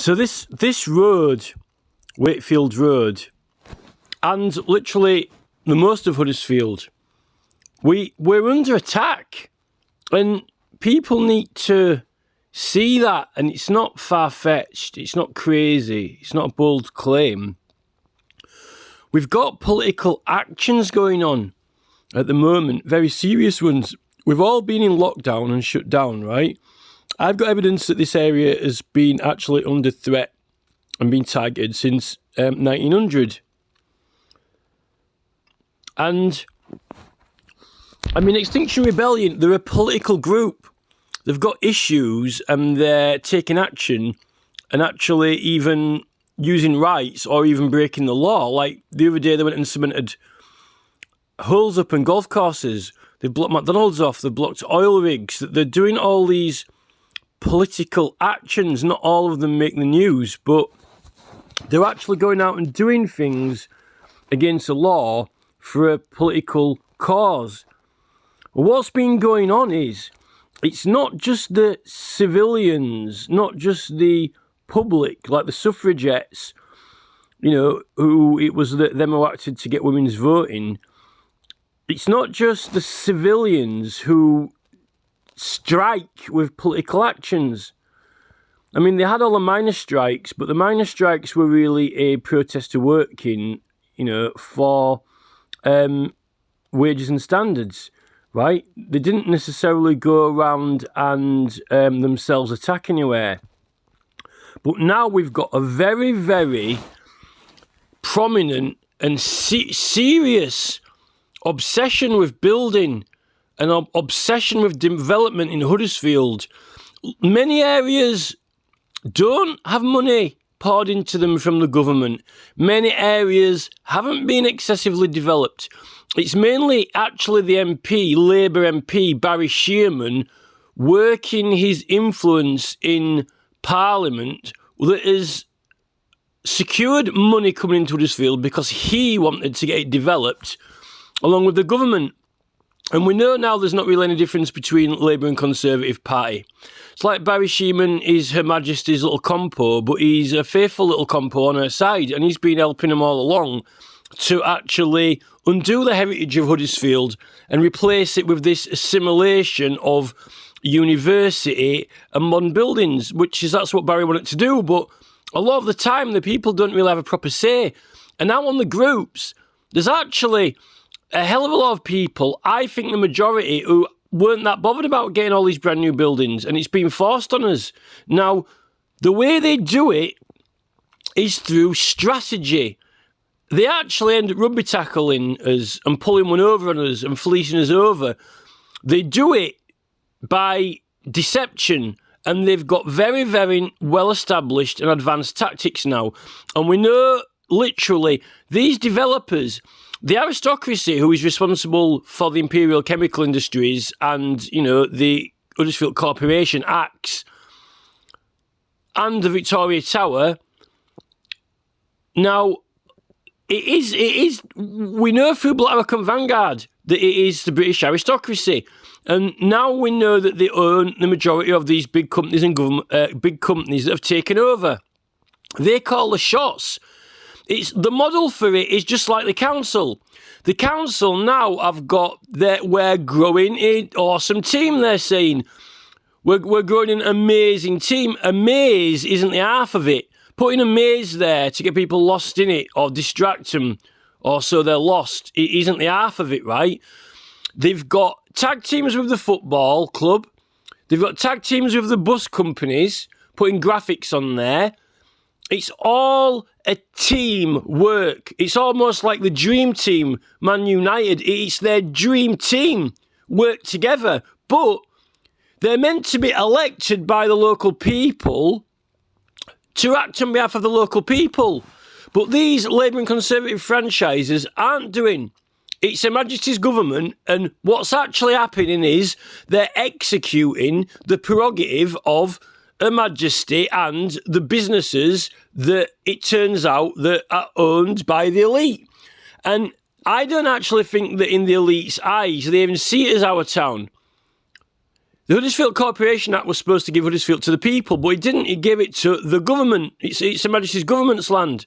So this road, Wakefield Road, and literally the most of Huddersfield, we're under attack, and people need to see that. And it's not far-fetched, it's not crazy, it's not a bold claim. We've got political actions going on at the moment, very serious ones. We've all been in lockdown and shut down, right? I've got evidence that this area has been actually under threat and been targeted since 1900. And, I mean, Extinction Rebellion, they're a political group. They've got issues and they're taking action and actually even using rights or even breaking the law. Like the other day, they went and cemented holes up in golf courses. They've blocked McDonald's off. They've blocked oil rigs. They're doing all these political actions. Not all of them make the news, but they're actually going out and doing things against the law for a political cause. What's been going on is, it's not just the civilians, not just the public, like the suffragettes, you know, who it was them who acted to get women's voting. It's not just the civilians who strike with political actions. I mean, they had all the miners' strikes, but the miners' strikes were really a protest to working, you know, for wages and standards, right? They didn't necessarily go around and themselves attack anywhere. But now we've got a very, very prominent and serious obsession with building, an obsession with development in Huddersfield. Many areas don't have money poured into them from the government. Many areas haven't been excessively developed. It's mainly actually the MP, Labour MP, Barry Sheerman, working his influence in Parliament that has secured money coming into Huddersfield because he wanted to get it developed along with the government. And we know now there's not really any difference between Labour and Conservative Party. It's like Barry Sheerman is Her Majesty's little compo, but he's a faithful little compo on her side, and he's been helping them all along to actually undo the heritage of Huddersfield and replace it with this assimilation of university and modern buildings, that's what Barry wanted to do. But a lot of the time, the people don't really have a proper say. And now on the groups, there's actually a hell of a lot of people, I think the majority, who weren't that bothered about getting all these brand new buildings, and it's been forced on us. Now, the way they do it is through strategy. They actually end up rugby tackling us and pulling one over on us and fleecing us over. They do it by deception, and they've got very, very well-established and advanced tactics now. And we know, literally, these developers, the aristocracy who is responsible for the Imperial Chemical Industries and, you know, the Huddersfield Corporation Acts and the Victoria Tower, now, it is, we know through Black and Vanguard that it is the British aristocracy. And now we know that they own the majority of these big companies and big companies that have taken over. They call the shots. It's the model for it is just like the council. The council now have got we're growing an awesome team. They're saying we're growing an amazing team. A maze isn't the half of it. Putting a maze there to get people lost in it or distract them, or so they're lost, it isn't the half of it, right? They've got tag teams with the football club. They've got tag teams with the bus companies, putting graphics on there. It's all a team work. It's almost like the dream team, Man United. It's their dream team work together. But they're meant to be elected by the local people to act on behalf of the local people. But these Labour and Conservative franchises aren't doing. It's Her Majesty's government, and what's actually happening is they're executing the prerogative of Her Majesty and the businesses that it turns out that are owned by the elite. And I don't actually think that in the elite's eyes they even see it as our town. The Huddersfield Corporation Act was supposed to give Huddersfield to the people, but it didn't. It gave it to the government. It's Her Majesty's government's land.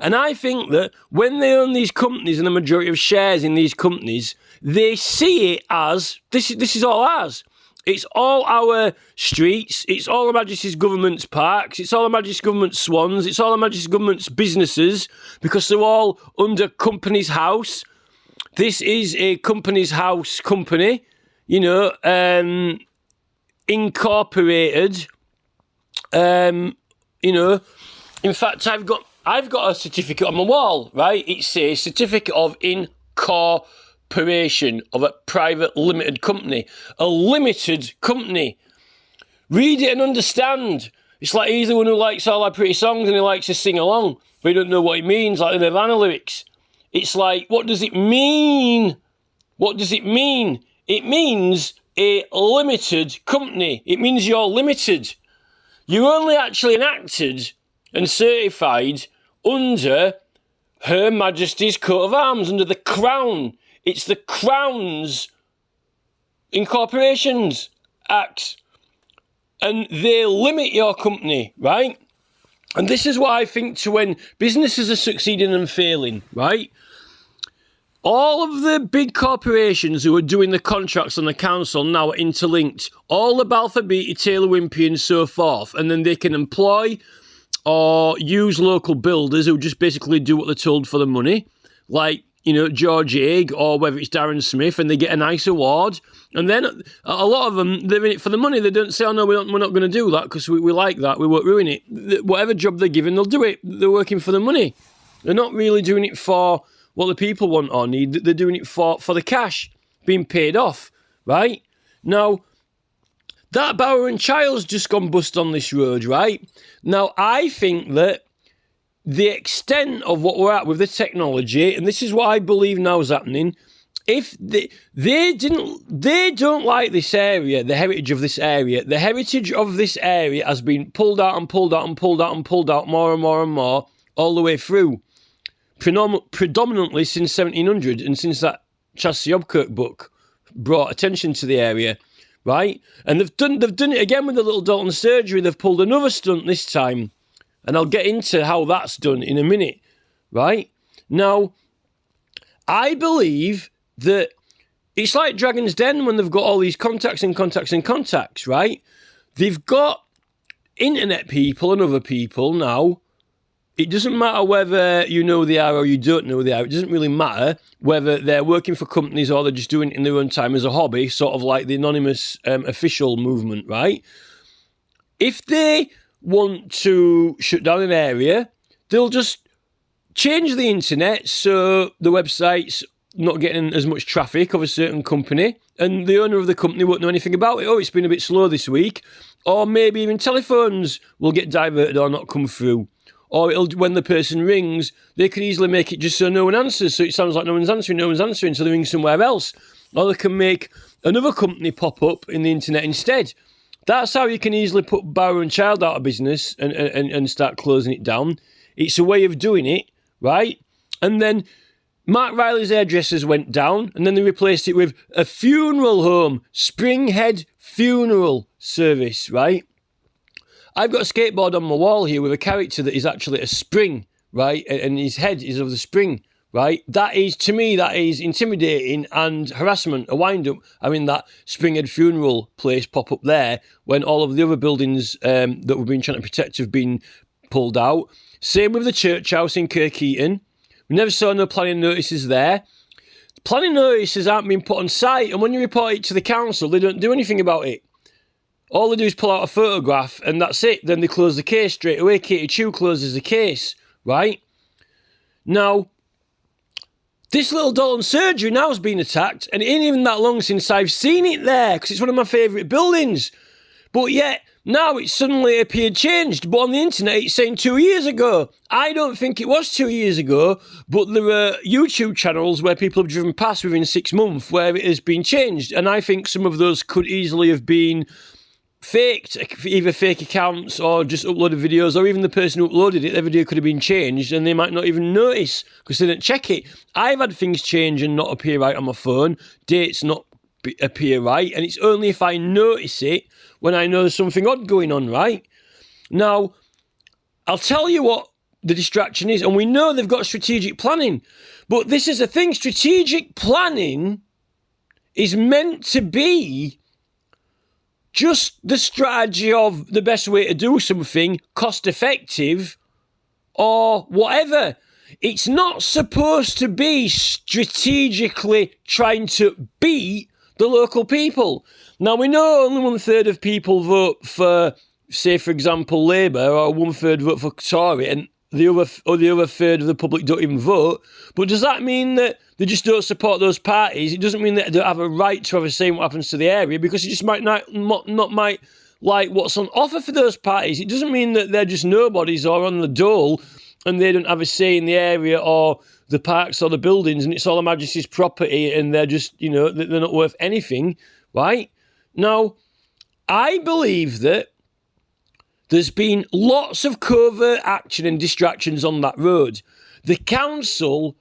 And I think that when they own these companies and the majority of shares in these companies, they see it as, this is all ours. It's all our streets. It's all Her Majesty's government's parks. It's all Her Majesty's government's swans. It's all Her Majesty's government's businesses, because they're all under Companies House. This is a Companies House company, you know, incorporated. You know, in fact, I've got a certificate on my wall, right? It's a certificate of incorporation of a private limited company, a limited company. Read it and understand. It's like he's the one who likes all our pretty songs and he likes to sing along, but he don't know what it means, like the Nirvana lyrics. It's like, what does it mean? What does it mean? It means a limited company. It means you're limited. You're only actually enacted and certified under Her Majesty's coat of arms, under the Crown. It's the Crown's Incorporations Act. And they limit your company, right? And this is what I think to when businesses are succeeding and failing, right? All of the big corporations who are doing the contracts on the council now are interlinked. All the Balfour Beatty, Taylor Wimpey and so forth. And then they can employ or use local builders who just basically do what they're told for the money. Like, you know, George Haig or whether it's Darren Smith, and they get a nice award. And then a lot of them, they're in it for the money. They don't say, oh no, we're not going to do that because we like that. We won't ruin it. Whatever job they're given, they'll do it. They're working for the money. They're not really doing it for what the people want or need. They're doing it for the cash, being paid off, right? Now, that Bower and Child's just gone bust on this road, right? Now, I think that the extent of what we're at with the technology, and this is what I believe now is happening, if they don't like this area, the heritage of this area, the heritage of this area has been pulled out and pulled out and pulled out and pulled out more and more and more all the way through. Predominantly since 1700 and since that Chas Yobkirk book brought attention to the area, right? And they've done it again with the little Dalton surgery. They've pulled another stunt this time, and I'll get into how that's done in a minute, right? Now, I believe that it's like Dragon's Den when they've got all these contacts and contacts and contacts, right? They've got internet people and other people now. It doesn't matter whether you know they are or you don't know they are. It doesn't really matter whether they're working for companies or they're just doing it in their own time as a hobby, sort of like the anonymous official movement, right? If they want to shut down an area, they'll just change the internet so the website's not getting as much traffic of a certain company, and the owner of the company won't know anything about it. Oh, it's been a bit slow this week. Or maybe even telephones will get diverted or not come through. Or when the person rings, they could easily make it just so no one answers. So it sounds like no one's answering, so they ring somewhere else. Or they can make another company pop up in the internet instead. That's how you can easily put Bower and Child out of business and start closing it down. It's a way of doing it, right? And then Mark Riley's hairdressers went down, and then they replaced it with a funeral home, Springhead Funeral Service, right? I've got a skateboard on my wall here with a character that is actually a spring, right? And his head is of the spring, right? That is, to me, that is intimidating and harassment, a wind-up, having that Springhead funeral place pop up there when all of the other buildings that we've been trying to protect have been pulled out. Same with the church house in Kirkeaton. We never saw no planning notices there. Planning notices aren't being put on site, and when you report it to the council, they don't do anything about it. All they do is pull out a photograph and that's it. Then they close the case straight away. Katie Chew closes the case, right? Now, this little Dalton surgery now has been attacked, and it ain't even that long since I've seen it there because it's one of my favourite buildings. But yet, now it's suddenly appeared changed. But on the internet, it's saying 2 years ago. I don't think it was 2 years ago, but there are YouTube channels where people have driven past within 6 months where it has been changed. And I think some of those could easily have been faked, either fake accounts or just uploaded videos, or even the person who uploaded it, their video could have been changed and they might not even notice because they didn't check it. I've had things change and not appear right on my phone, dates not appear, right? And it's only if I notice it when I know there's something odd going on, right? Now, I'll tell you what the distraction is, and we know they've got strategic planning, but this is the thing, strategic planning is meant to be just the strategy of the best way to do something, cost effective, or whatever. It's not supposed to be strategically trying to beat the local people. Now, we know only 1/3 of people vote for, say, for example, Labour, or 1/3 vote for Tory, and the other third of the public don't even vote. But does that mean that they just don't support those parties? It doesn't mean that they don't have a right to have a say in what happens to the area, because it just might not like what's on offer for those parties. It doesn't mean that they're just nobodies or on the dole and they don't have a say in the area or the parks or the buildings, and it's all Her Majesty's property and they're just, they're not worth anything, right? Now, I believe that there's been lots of covert action and distractions on that road. The council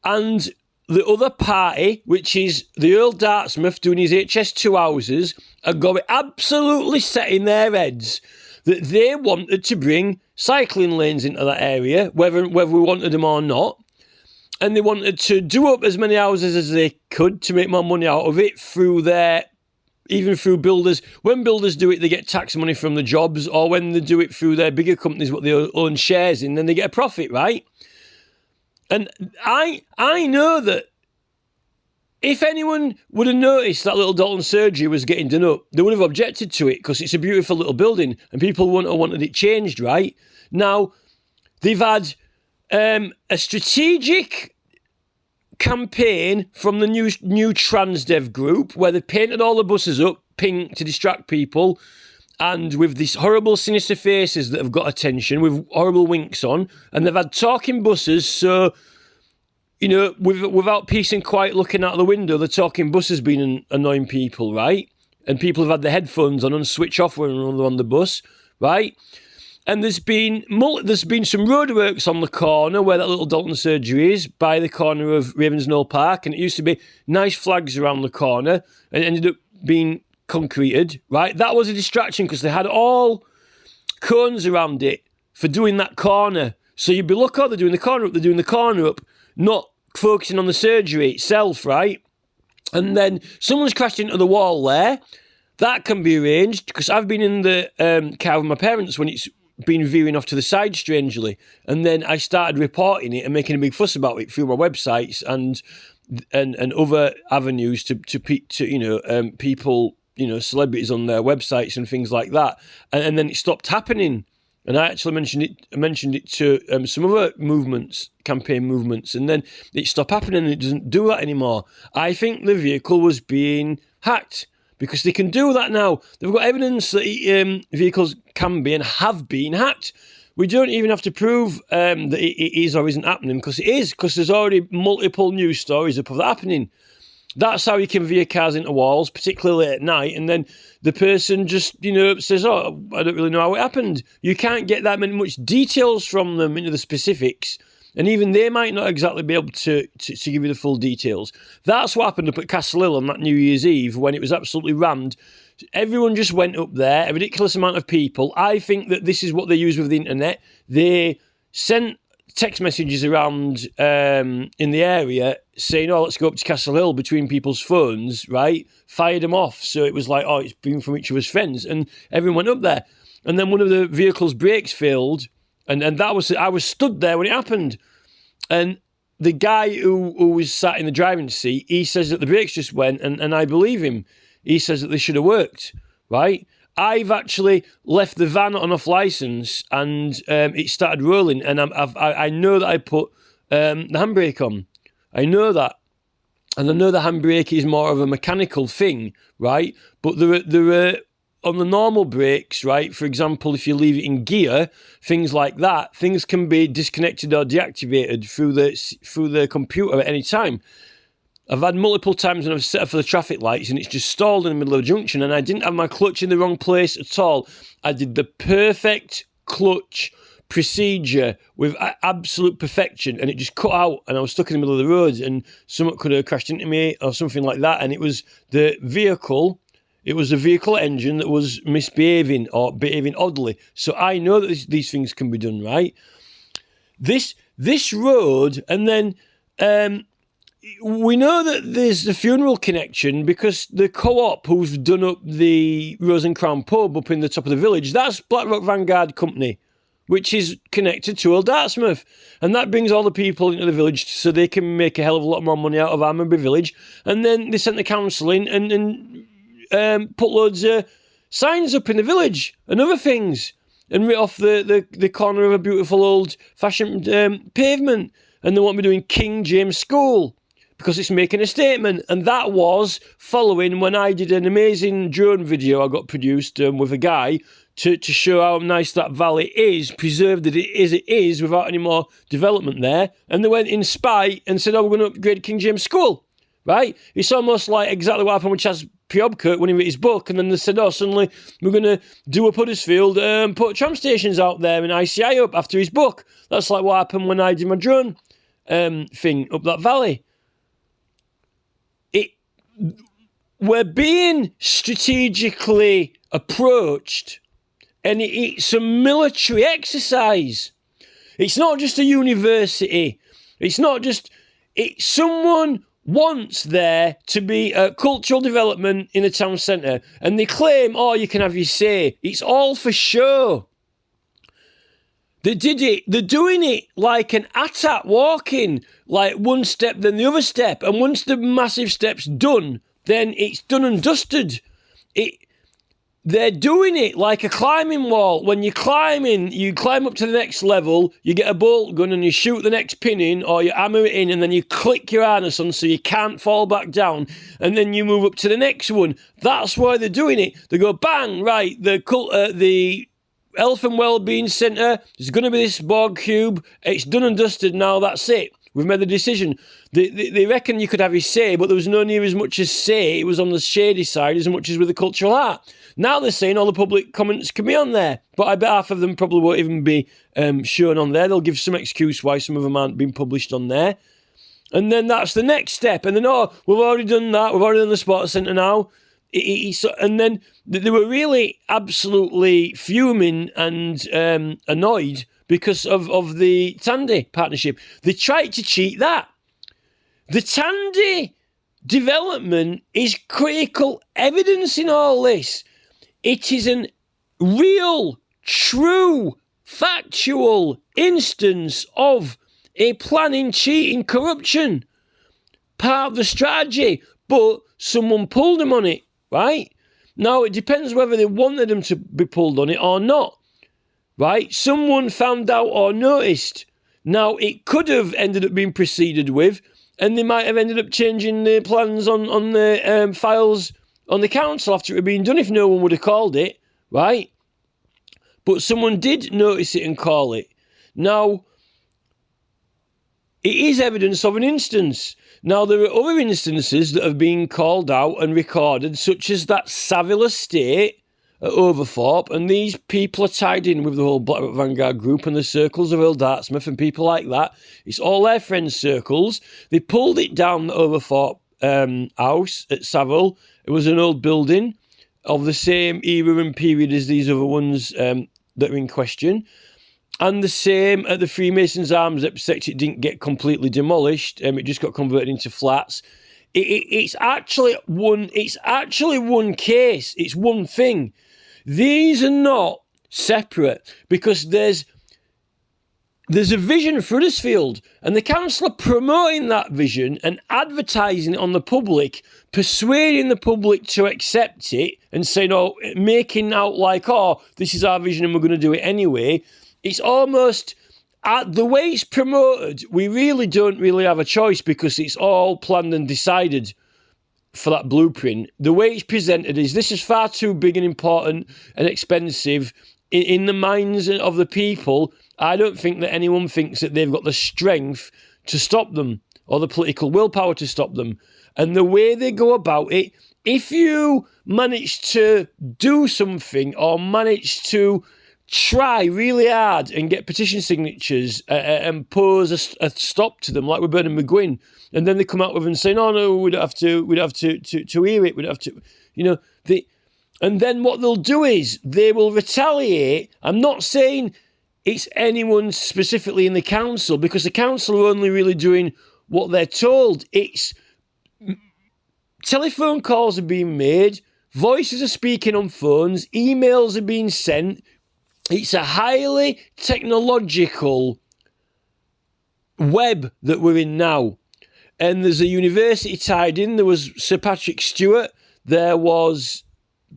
and the other party, which is the Earl Dartmouth doing his HS2 houses, are got it absolutely set in their heads that they wanted to bring cycling lanes into that area, whether we wanted them or not. And they wanted to do up as many houses as they could to make more money out of it even through builders. When builders do it, they get tax money from the jobs, or when they do it through their bigger companies, what they own shares in, then they get a profit, right? And I know that if anyone would have noticed that little Dalton surgery was getting done up, they would have objected to it because it's a beautiful little building and people wouldn't have wanted it changed, right? Now, they've had a strategic campaign from the new Transdev group where they painted all the buses up pink to distract people, and with these horrible sinister faces that have got attention with horrible winks on, and they've had talking buses, so without peace and quiet looking out the window, the talking buses been annoying people, right? And people have had their headphones on and switch off when they're on the bus, right? And there's been some roadworks on the corner where that little Dalton surgery is, by the corner of Ravensnell Park, and it used to be nice flags around the corner, and it ended up being concreted, right? That was a distraction because they had all cones around it for doing that corner. So you'd be, look, they're doing the corner up, not focusing on the surgery itself, right? And then someone's crashed into the wall there. That can be arranged, because I've been in the car with my parents when it's been veering off to the side strangely, and then I started reporting it and making a big fuss about it through my websites and other avenues to people, celebrities on their websites and things like that, and then it stopped happening. And I actually mentioned it to some other campaign movements, and then it stopped happening and it doesn't do that anymore. I think the vehicle was being hacked, because they can do that now. They've got evidence that vehicles can be and have been hacked. We don't even have to prove that it is or isn't happening, because it is, because there's already multiple news stories of that happening. That's how you can veer cars into walls, particularly late at night, and then the person just, says, oh, I don't really know how it happened. You can't get that much details from them into the specifics, and even they might not exactly be able to give you the full details. That's what happened up at Castle Hill on that New Year's Eve when it was absolutely rammed. Everyone just went up there, a ridiculous amount of people. I think that this is what they use with the internet. They sent text messages around in the area saying, oh, let's go up to Castle Hill between people's phones, right? Fired them off. So it was like, oh, it's been from each of us friends. And everyone went up there. And then one of the vehicle's brakes failed. And that was, I was stood there when it happened. And the guy who was sat in the driving seat, he says that the brakes just went, and I believe him. He says that they should have worked, right? I've actually left the van on off license, and it started rolling, and I know that I put the handbrake on. I know that. And I know the handbrake is more of a mechanical thing, right? But there are on the normal brakes, right? For example, if you leave it in gear, things like that, things can be disconnected or deactivated through the computer at any time. I've had multiple times when I've set up for the traffic lights and it's just stalled in the middle of a junction, and I didn't have my clutch in the wrong place at all. I did the perfect clutch procedure with absolute perfection, and it just cut out, and I was stuck in the middle of the road, and someone could have crashed into me or something like that, and it was the vehicle engine that was misbehaving or behaving oddly. So I know that these things can be done, right? This road, and then we know that there's the funeral connection because the co-op who's done up the Rose and Crown pub up in the top of the village, that's Blackrock Vanguard Company, which is connected to Old Dartmouth. And that brings all the people into the village so they can make a hell of a lot more money out of Armonby Village. And then they sent the council in and put loads of signs up in the village and other things, and writ off the corner of a beautiful old-fashioned pavement. And they want me doing King James School because it's making a statement. And that was following when I did an amazing drone video I got produced with a guy to show how nice that valley is, preserved as it is without any more development there. And they went in spite and said, oh, we're going to upgrade King James School, right? It's almost like exactly what happened with Chas Piobkert when he wrote his book, and then they said, oh, suddenly we're going to do up Huddersfield and put tram stations out there and ICI up after his book. That's like what happened when I did my drone thing up that valley. We're being strategically approached, and it's a military exercise. It's not just a university. It's not just... someone wants there to be a cultural development in the town centre, and they claim, oh, you can have your say. It's all for show. They did it. They're doing it like an ATAT walking, like one step, then the other step. And once the massive step's done, then it's done and dusted. They're doing it like a climbing wall. When you're climbing, you climb up to the next level, you get a bolt gun and you shoot the next pin in, or you hammer it in, and then you click your harness on so you can't fall back down, and then you move up to the next one. That's why they're doing it. They go, bang, right, the Health and Wellbeing Centre, there's going to be this bog cube, it's done and dusted now, that's it. We've made the decision. They reckon you could have your say, but there was no near as much as say. It was on the shady side as much as with the cultural art. Now they're saying all the public comments can be on there, but I bet half of them probably won't even be shown on there. They'll give some excuse why some of them aren't being published on there. And then that's the next step. And then, oh, we've already done that. We've already done the sports centre now. And then they were really absolutely fuming and annoyed because of the Tandy partnership. They tried to cheat that. The Tandy development is critical evidence in all this. It is a real, true, factual instance of a planning, cheating, corruption. Part of the strategy, but someone pulled them on it, right? Now, it depends whether they wanted them to be pulled on it or not, right? Someone found out or noticed. Now, it could have ended up being proceeded with, and they might have ended up changing the plans on the files on the council after it had been done if no one would have called it, right? But someone did notice it and call it. Now, it is evidence of an instance. Now, there are other instances that have been called out and recorded, such as that Savile estate at Overthorpe, and these people are tied in with the whole Blackrock Vanguard group and the circles of Earl Dartmouth and people like that. It's all their friends' circles. They pulled it down the Overthorpe house at Savile. It was an old building of the same era and period as these other ones that are in question. And the same at the Freemasons' Arms, except it didn't get completely demolished. It just got converted into flats. It's actually one case. It's one thing. These are not separate because there's a vision for Huddersfield, and the council are promoting that vision and advertising it on the public, persuading the public to accept it and saying, oh, making out like, oh, this is our vision and we're going to do it anyway. It's almost, the way it's promoted, we really don't really have a choice because it's all planned and decided for that blueprint. The way it's presented is this is far too big and important and expensive in the minds of the people. I don't think that anyone thinks that they've got the strength to stop them or the political willpower to stop them. And the way they go about it, if you manage to do something or manage to try really hard and get petition signatures and pose a stop to them, like with Bernard McGuinn, and then they come out with and say, no, we'd have to hear it, we'd have to, and then what they'll do is they will retaliate. I'm not saying it's anyone specifically in the council, because the council are only really doing what they're told. It's telephone calls are being made, voices are speaking on phones, emails are being sent. It's a highly technological web that we're in now. And there's a university tied in. There was Sir Patrick Stewart. There was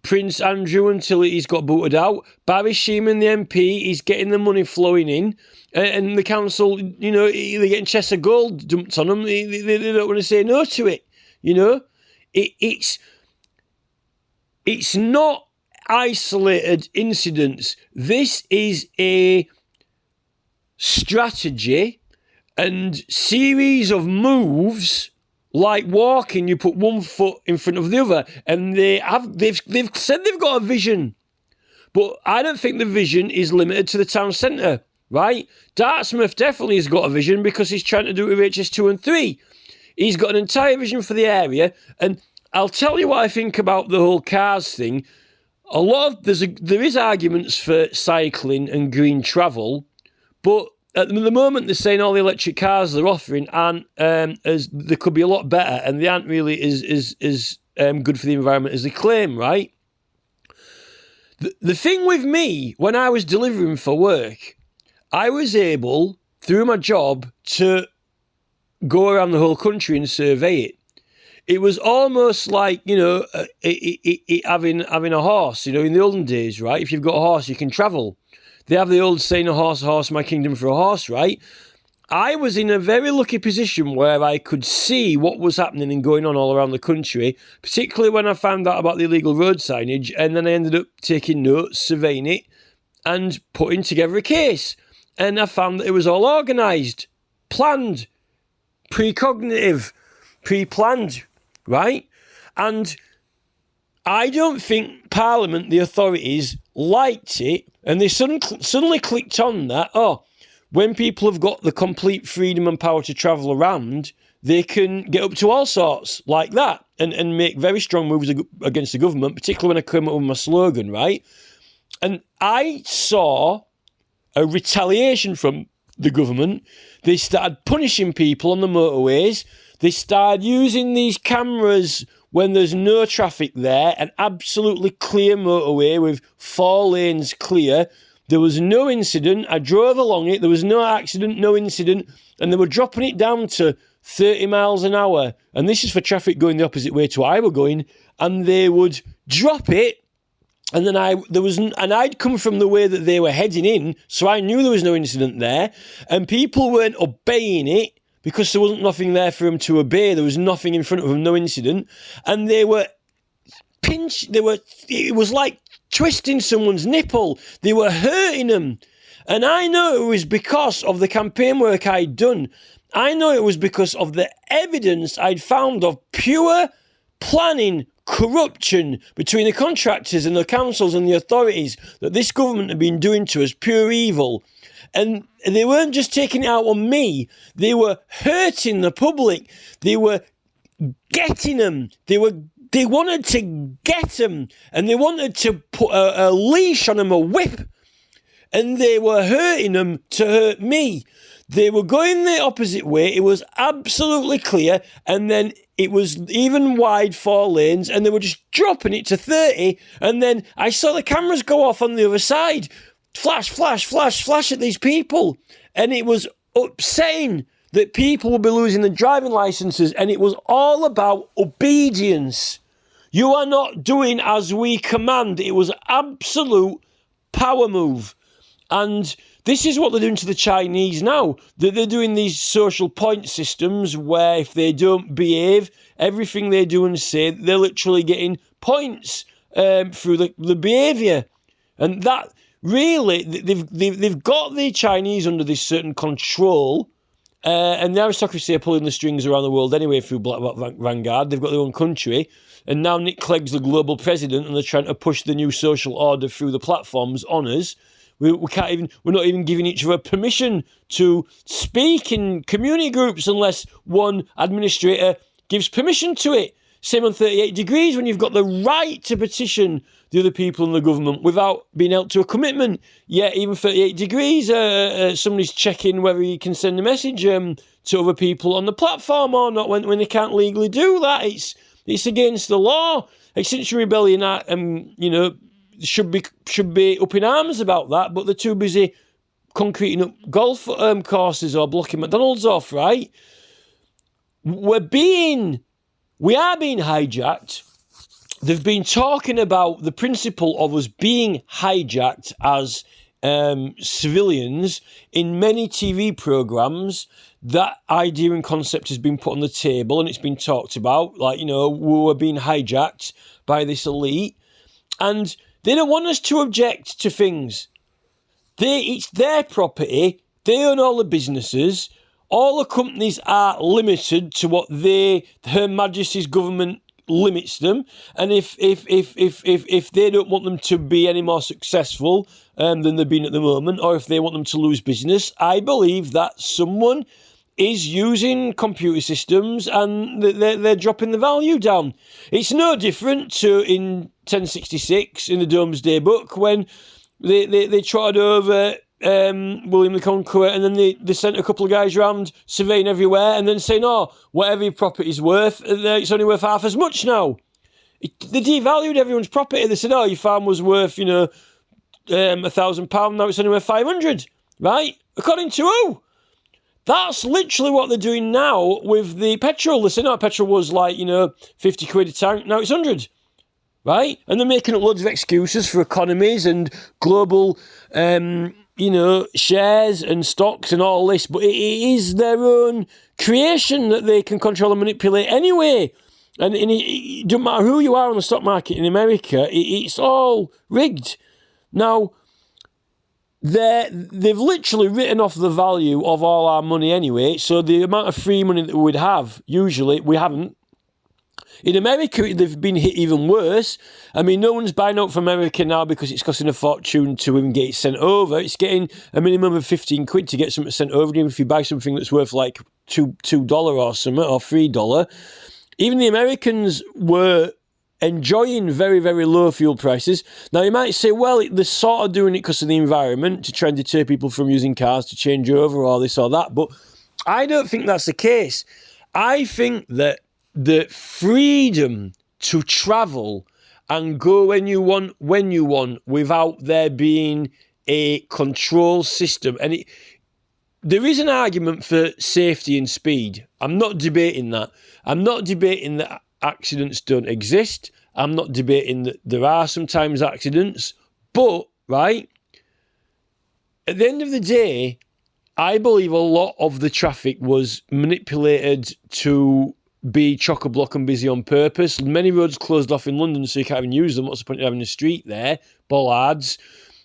Prince Andrew until he's got booted out. Barry Sheerman, the MP, he's getting the money flowing in. And the council, they're getting chests of gold dumped on them. They don't want to say no to it. It's not isolated incidents. This is a strategy and series of moves, like walking. You put one foot in front of the other, and they've said they've got a vision, but I don't think the vision is limited to the town centre. Right? Dartmouth definitely has got a vision, because he's trying to do it with HS2 and 3. He's got an entire vision for the area, and I'll tell you what I think about the whole cars thing. There is arguments for cycling and green travel, but at the moment they're saying all the electric cars they're offering aren't they could be a lot better, and they aren't really as good for the environment as they claim, right? The thing with me, when I was delivering for work, I was able, through my job, to go around the whole country and survey it. It was almost like, having a horse, in the olden days, right? If you've got a horse, you can travel. They have the old saying, a horse, my kingdom for a horse, right? I was in a very lucky position where I could see what was happening and going on all around the country, particularly when I found out about the illegal road signage, and then I ended up taking notes, surveying it, and putting together a case. And I found that it was all organised, planned, precognitive, pre-planned, right? And I don't think Parliament, the authorities, liked it, and they suddenly clicked on that, when people have got the complete freedom and power to travel around, they can get up to all sorts like that and make very strong moves against the government, particularly when I came up with my slogan, right? And I saw a retaliation from the government. They started punishing people on the motorways. They started using these cameras when there's no traffic there, an absolutely clear motorway with 4 lanes clear. There was no incident. I drove along it. There was no accident, no incident. And they were dropping it down to 30 miles an hour. And this is for traffic going the opposite way to where I were going. And they would drop it. And then I'd come from the way that they were heading in, so I knew there was no incident there. And people weren't obeying it because there wasn't nothing there for them to obey. There was nothing in front of them, no incident. And they were it was like twisting someone's nipple. They were hurting them. And I know it was because of the campaign work I'd done. I know it was because of the evidence I'd found of pure planning, corruption between the contractors and the councils and the authorities that this government had been doing to us, pure evil. And they weren't just taking it out on me. They were hurting the public. They were getting them. They wanted to get them, and they wanted to put a leash on them, a whip, and they were hurting them to hurt me. They were going the opposite way. It was absolutely clear, and then it was even wide 4 lanes, and they were just dropping it to 30, and then I saw the cameras go off on the other side. Flash, flash, flash, flash at these people. And it was upsetting that people would be losing their driving licenses, and it was all about obedience. You are not doing as we command. It was absolute power move. And this is what they're doing to the Chinese now. They're doing these social point systems where if they don't behave, everything they do and say, they're literally getting points through the behaviour. And that really, they've got the Chinese under this certain control. And the aristocracy are pulling the strings aroround the world anyway through Black Vanguard. They've got their own country. And now Nick Clegg's the global president, and they're trying to push the new social order through the platforms on us. We can't even. We're not even giving each other permission to speak in community groups unless one administrator gives permission to it. Same on 38 Degrees, when you've got the right to petition the other people in the government without being held to a commitment. Yeah, even 38 Degrees, somebody's checking whether you can send a message to other people on the platform or not when they can't legally do that. It's against the law. Extinction Rebellion, should be up in arms about that, but they're too busy concreting up golf courses or blocking McDonald's off, right? We are being hijacked. They've been talking about the principle of us being hijacked as civilians in many TV programmes. That idea and concept has been put on the table and it's been talked about. Like, we're being hijacked by this elite. And they don't want us to object to things. It's their property. They own all the businesses. All the companies are limited to what Her Majesty's government limits them, and if they don't want them to be any more successful than they've been at the moment, or if they want them to lose business, I believe that someone is using computer systems and they're dropping the value down. It's no different to in 1066 in the Domesday Book when they trotted over William the Conqueror, and then they sent a couple of guys around surveying everywhere and then saying, whatever your property's worth, it's only worth half as much now. They devalued everyone's property. They said, your farm was worth, £1,000, now it's only worth 500, right? According to who? That's literally what they're doing now with the petrol. They said, petrol was like, 50 quid a tank, now it's 100. Right? And they're making up loads of excuses for economies and global, shares and stocks and all this. But it is their own creation that they can control and manipulate anyway. And it doesn't matter who you are on the stock market in America, it's all rigged. Now, they've literally written off the value of all our money anyway. So the amount of free money that we'd have, usually, we haven't. In America, they've been hit even worse. I mean, no one's buying out from America now because it's costing a fortune to even get it sent over. It's getting a minimum of 15 quid to get something sent over. Even if you buy something that's worth like $2 or something, or $3. Even the Americans were enjoying very, very low fuel prices. Now, you might say, well, they're sort of doing it because of the environment, to try and deter people from using cars to change over or this or that. But I don't think that's the case. I think that the freedom to travel and go when you want, without there being a control system. And there is an argument for safety and speed. I'm not debating that. I'm not debating that accidents don't exist. I'm not debating that there are sometimes accidents. But, right, at the end of the day, I believe a lot of the traffic was manipulated to be chock-a-block and busy on purpose. Many roads closed off in London, so you can't even use them. What's the point of having a street there? Bollards.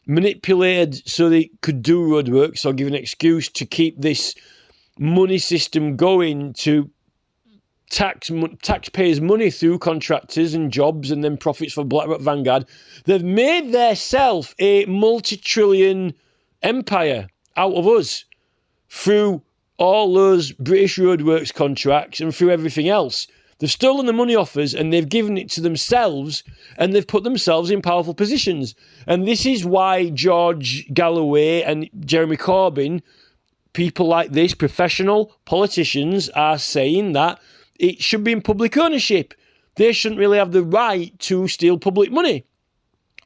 Manipulated so they could do roadworks or give an excuse to keep this money system going, to taxpayers' money through contractors and jobs and then profits for BlackRock Vanguard. They've made theirself a multi-trillion empire out of us through all those British roadworks contracts and through everything else. They've stolen the money off us and they've given it to themselves, and they've put themselves in powerful positions. And this is why George Galloway and Jeremy Corbyn, people like this, professional politicians, are saying that it should be in public ownership. They shouldn't really have the right to steal public money.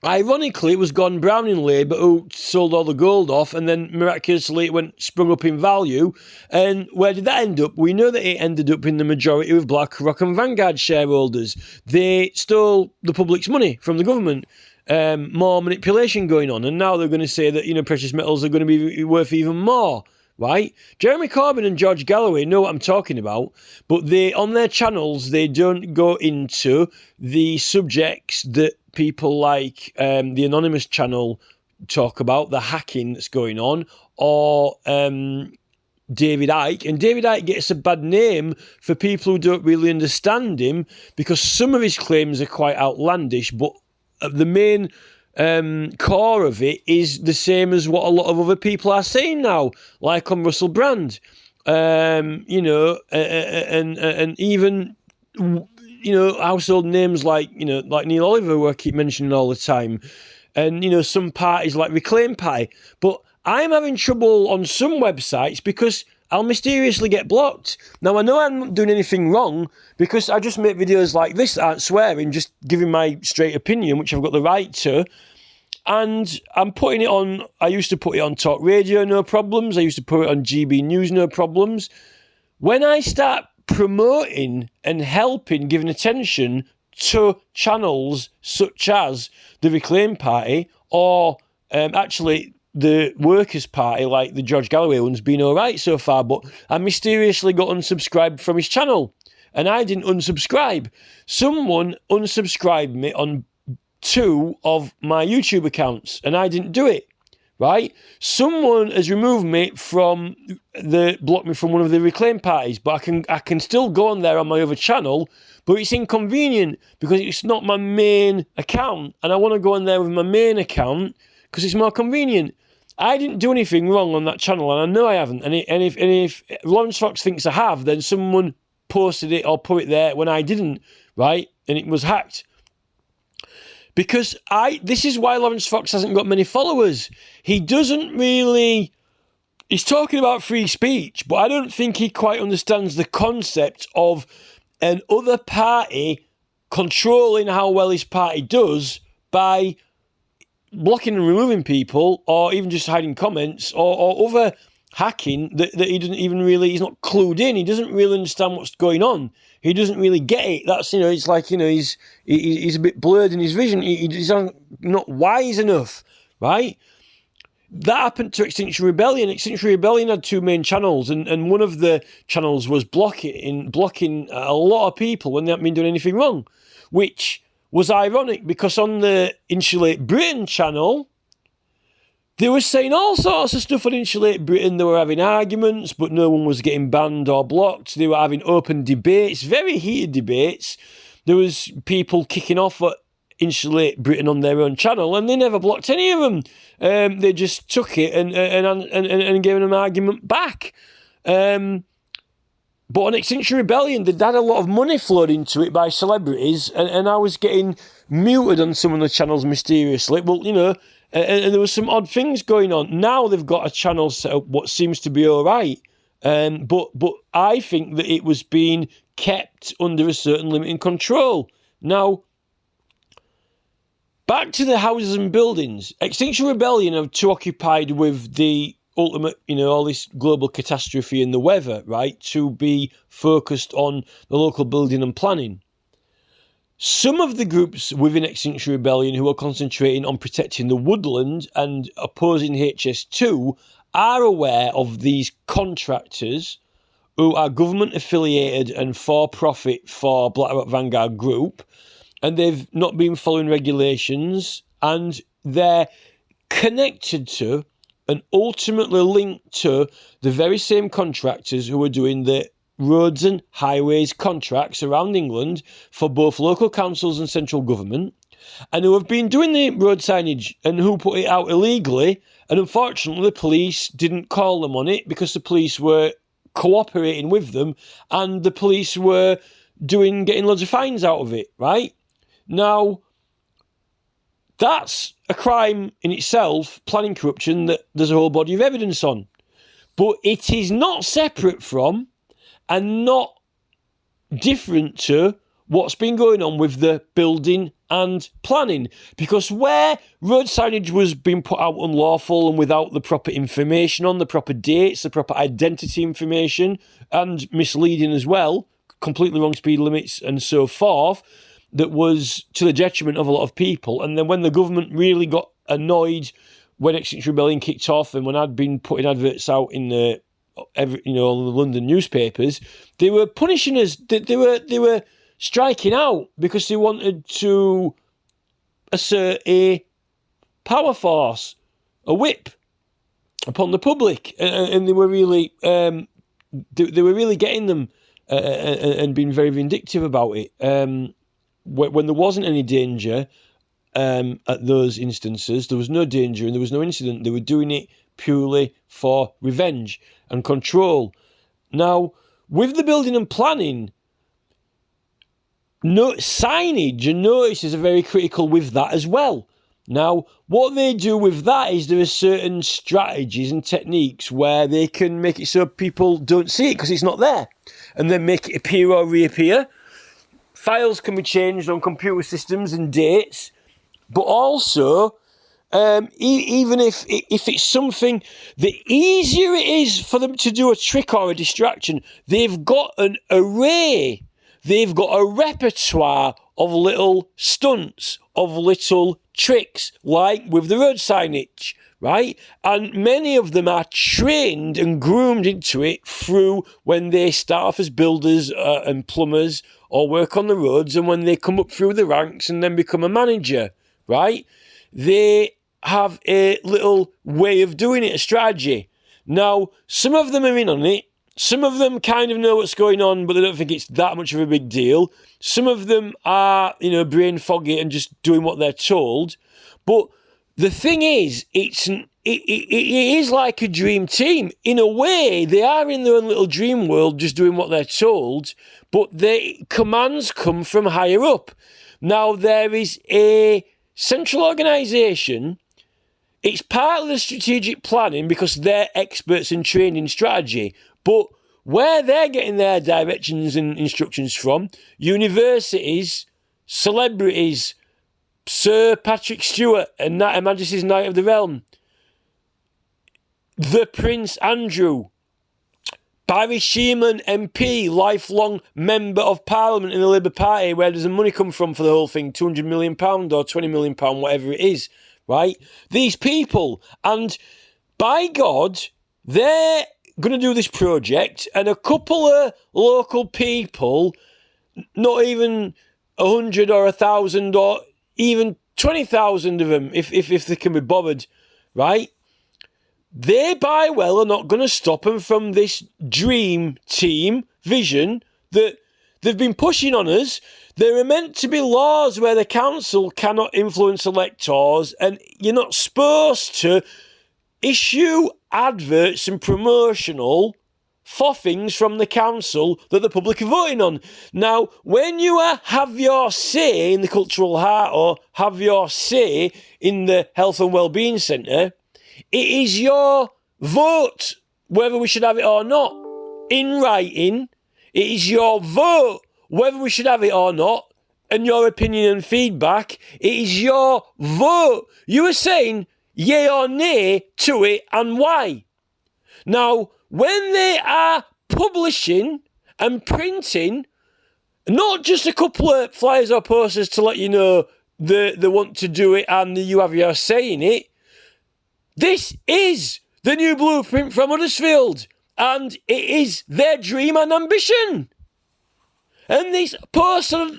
Ironically, it was Gordon Brown in Labour who sold all the gold off, and then miraculously it sprung up in value. And where did that end up? We know that it ended up in the majority of BlackRock and Vanguard shareholders. They stole the public's money from the government. More manipulation going on, and now they're going to say that precious metals are going to be worth even more. Right? Jeremy Corbyn and George Galloway know what I'm talking about, but on their channels, they don't go into the subjects that people like the Anonymous channel talk about, the hacking that's going on, or David Icke. And David Icke gets a bad name for people who don't really understand him, because some of his claims are quite outlandish, but the main core of it is the same as what a lot of other people are saying now, like on Russell Brand, and even, household names like Neil Oliver, who I keep mentioning all the time, and, some parties like Reclaim Party. But I'm having trouble on some websites because I'll mysteriously get blocked. Now, I know I'm not doing anything wrong because I just make videos like this that aren't swearing, just giving my straight opinion, which I've got the right to. And I'm putting it on, I used to put it on Talk Radio, no problems. I used to put it on GB News, no problems. When I start promoting and helping, giving attention to channels such as the Reclaim Party or actually the Workers' Party, like the George Galloway one's been all right so far, but I mysteriously got unsubscribed from his channel, and I didn't unsubscribe. Someone unsubscribed me on 2 of my YouTube accounts, and I didn't do it, right? Someone has removed me from blocked me from one of the Reclaim parties, but I can still go on there on my other channel, but it's inconvenient because it's not my main account, and I want to go on there with my main account because it's more convenient. I didn't do anything wrong on that channel, and I know I haven't. And if Lawrence Fox thinks I have, then someone posted it or put it there when I didn't, right? And it was hacked. Because this is why Lawrence Fox hasn't got many followers. He doesn't really... He's talking about free speech, but I don't think he quite understands the concept of an other party controlling how well his party does by blocking and removing people, or even just hiding comments, or other hacking that he doesn't even really, he's not clued in. He doesn't really understand what's going on. He doesn't really get it. That's, it's like, he's a bit blurred in his vision. He's not wise enough, right? That happened to Extinction Rebellion. Extinction Rebellion had 2 main channels, and one of the channels was blocking a lot of people when they hadn't been doing anything wrong, which was ironic because on the Insulate Britain channel, they were saying all sorts of stuff on Insulate Britain. They were having arguments, but no one was getting banned or blocked. They were having open debates, very heated debates. There was people kicking off at Insulate Britain on their own channel, and they never blocked any of them. They just took it and gave them an argument back. But on Extinction Rebellion, they'd had a lot of money flowed into it by celebrities, and I was getting muted on some of the channels mysteriously. Well, and there was some odd things going on. Now they've got a channel set up what seems to be all right. But I think that it was being kept under a certain limit and control. Now, back to the houses and buildings. Extinction Rebellion are too occupied with the ultimate, all this global catastrophe and the weather, right, to be focused on the local building and planning. Some of the groups within Extinction Rebellion who are concentrating on protecting the woodland and opposing HS2 are aware of these contractors who are government affiliated and for profit for BlackRock Vanguard Group, and they've not been following regulations, and they're connected to and ultimately linked to the very same contractors who are doing the roads and highways contracts around England for both local councils and central government, and who have been doing the road signage and who put it out illegally. And unfortunately, the police didn't call them on it because the police were cooperating with them, and the police were getting loads of fines out of it, right? Now, that's a crime in itself, planning corruption, that there's a whole body of evidence on. But it is not separate from and not different to what's been going on with the building and planning. Because where road signage was being put out unlawful and without the proper information on, the proper dates, the proper identity information, and misleading as well, completely wrong speed limits and so forth, that was to the detriment of a lot of people. And then when the government really got annoyed when Extinction Rebellion kicked off, and when I'd been putting adverts out in the all the London newspapers, they were punishing us. They were striking out because they wanted to assert a power force, a whip upon the public, and they were really getting them and being very vindictive about it. When there wasn't any danger, at those instances. There was no danger and there was no incident. They were doing it purely for revenge and control. Now, with the building and planning, signage and notices are very critical with that as well. Now, what they do with that is there are certain strategies and techniques where they can make it so people don't see it because it's not there, and then make it appear or reappear. Files can be changed on computer systems and dates, but also, even if it's something, the easier it is for them to do a trick or a distraction, they've got an array, they've got a repertoire of little stunts, of little tricks, like with the road signage, right? And many of them are trained and groomed into it through when they start off as builders and plumbers or work on the roads, and when they come up through the ranks and then become a manager, right? They have a little way of doing it, a strategy. Now, some of them are in on it. Some of them kind of know what's going on, but they don't think it's that much of a big deal. Some of them are, brain foggy and just doing what they're told. But the thing is, it is like a dream team. In a way, they are in their own little dream world, just doing what they're told, but the commands come from higher up. Now, there is a central organisation. It's part of the strategic planning because they're experts and trained in strategy. But where they're getting their directions and instructions from, universities, celebrities, Sir Patrick Stewart and Her Majesty's Knight of the Realm, the Prince Andrew, Barry Sheerman MP, lifelong member of Parliament in the Labour Party, where does the money come from for the whole thing? £200 million or £20 million, whatever it is, right? These people, and by God, they're going to do this project, and a couple of local people, not even 100 or 1,000 or even 20,000 of them, if they can be bothered, right? They, by well, are not going to stop them from this dream team vision that they've been pushing on us. There are meant to be laws where the council cannot influence electors, and you're not supposed to issue adverts and promotional for things from the council that the public are voting on. Now, when you have your say in the cultural heart or have your say in the health and wellbeing centre, it is your vote whether we should have it or not. In writing, it is your vote whether we should have it or not, and your opinion and feedback. It is your vote. You are saying yay or nay to it and why. Now, when they are publishing and printing, not just a couple of flyers or posters to let you know they want to do it and you have your say in it, this is the new blueprint from Huddersfield, and it is their dream and ambition. And this poster,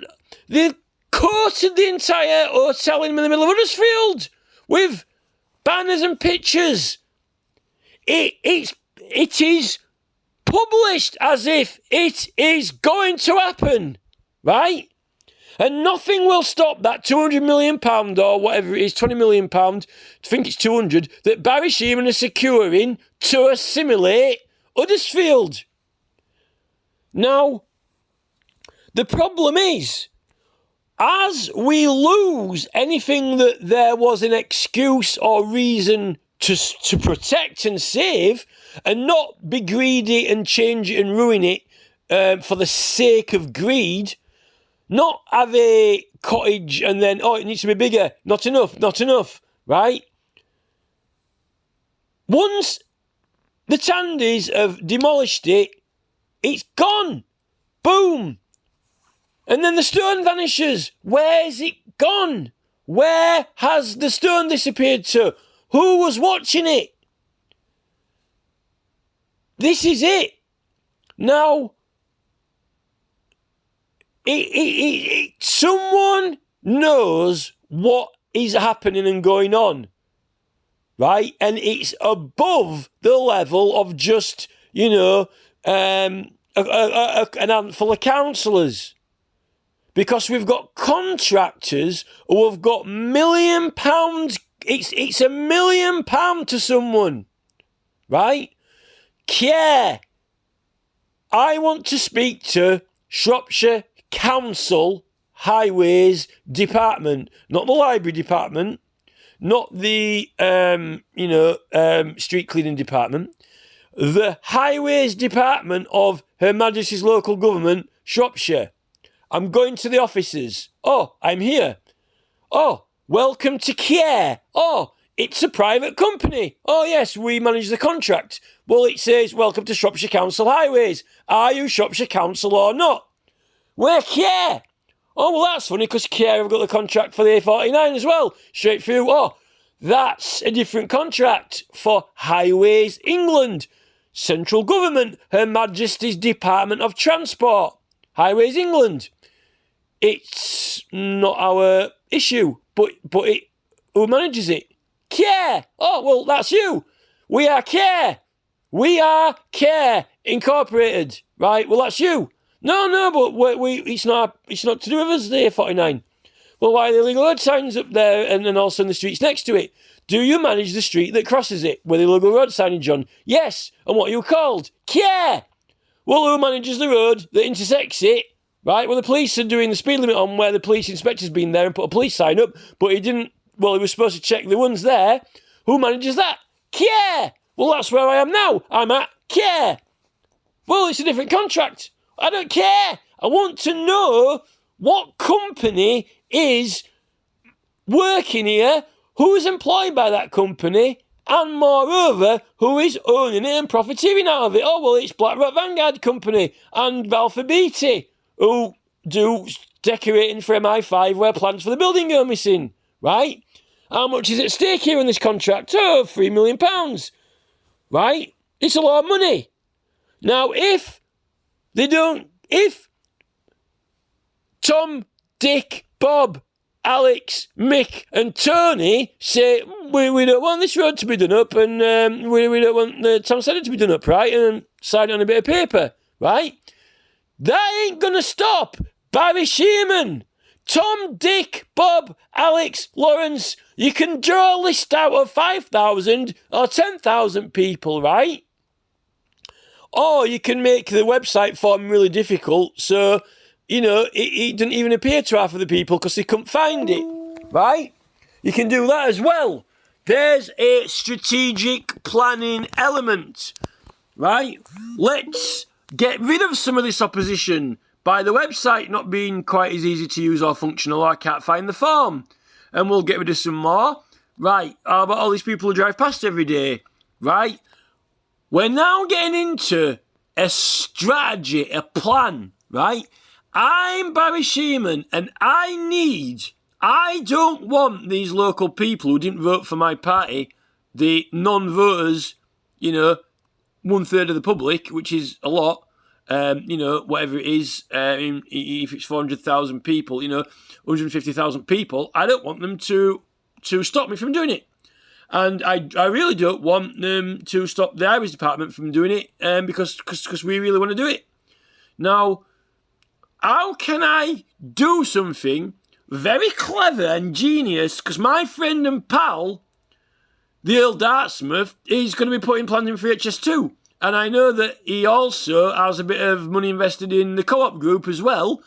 they coated the entire hotel in the middle of Huddersfield with banners and pictures. It is published as if it is going to happen, right? And nothing will stop that £200 million or whatever it is, £20 million, I think it's 200, that Barry Sheerman is securing to assimilate Huddersfield. Now, the problem is, as we lose anything that there was an excuse or reason to protect and save, and not be greedy and change it and ruin it for the sake of greed, not have a cottage and then, it needs to be bigger, not enough, right? Once the Tandys have demolished it, it's gone. Boom. And then the stone vanishes. Where's it gone? Where has the stone disappeared to? Who was watching it? This is it. Now, someone knows what is happening and going on, right? And it's above the level of just, an handful of councillors. because we've got contractors who have got £1 million. It's £1 million to someone, right? Care. I want to speak to Shropshire Council Highways Department, not the Library Department, not the street cleaning department, the Highways Department of Her Majesty's Local Government, Shropshire. I'm going to the offices. Oh, I'm here. Oh, welcome to Care. Oh, it's a private company. Oh, yes, we manage the contract. Well, it says, welcome to Shropshire Council Highways. Are you Shropshire Council or not? We're Care. Oh, well, that's funny because Care have got the contract for the A49 as well. Straight through. Oh, that's a different contract for Highways England. Central Government, Her Majesty's Department of Transport. Highways England. It's not our issue, but who manages it? Care. Oh, well, that's you. We are Care. We are Care Incorporated. Right? Well, that's you. No, but it's not to do with us, the A49. Well, why are the illegal road signs up there and then also in the streets next to it? Do you manage the street that crosses it with illegal road signage on? Yes. And what are you called? Care. Well, who manages the road that intersects it? Right? Well, the police are doing the speed limit on where the police inspector's been there and put a police sign up, but he didn't. Well, he was supposed to check the ones there. Who manages that? Care. Well, that's where I am now. I'm at Care. Well, it's a different contract. I don't care. I want to know what company is working here, who is employed by that company, and moreover, who is owning it and profiteering out of it. Oh, well, it's BlackRock Vanguard Company and Balfour Beatty, who do decorating for MI5 where plans for the building go missing, right? How much is at stake here in this contract? Oh, £3 million, right? It's a lot of money. Now, if Tom, Dick, Bob, Alex, Mick and Tony say, we don't want this road to be done up and we don't want the town centre to be done up, right? And sign it on a bit of paper, right? That ain't going to stop Barry Sheerman, Tom, Dick, Bob, Alex, Lawrence. You can draw a list out of 5,000 or 10,000 people, right? Or you can make the website form really difficult so, it didn't even appear to half of the people because they couldn't find it, right? You can do that as well. There's a strategic planning element, right? Let's get rid of some of this opposition by the website not being quite as easy to use or functional, or I can't find the form. And we'll get rid of some more. Right, how about all these people who drive past every day, right? We're now getting into a strategy, a plan, right? I'm Barry Sheerman and I don't want these local people who didn't vote for my party, the non-voters, 1/3 of the public, which is a lot, whatever it is, if it's 400,000 people, 150,000 people, I don't want them to stop me from doing it. And I really don't want them to stop the Irish department from doing it because we really want to do it. Now, how can I do something very clever and genius? Because my friend and pal, the Earl Dartmouth, is going to be putting plans in for HS2. And I know that he also has a bit of money invested in the Co-op group as well.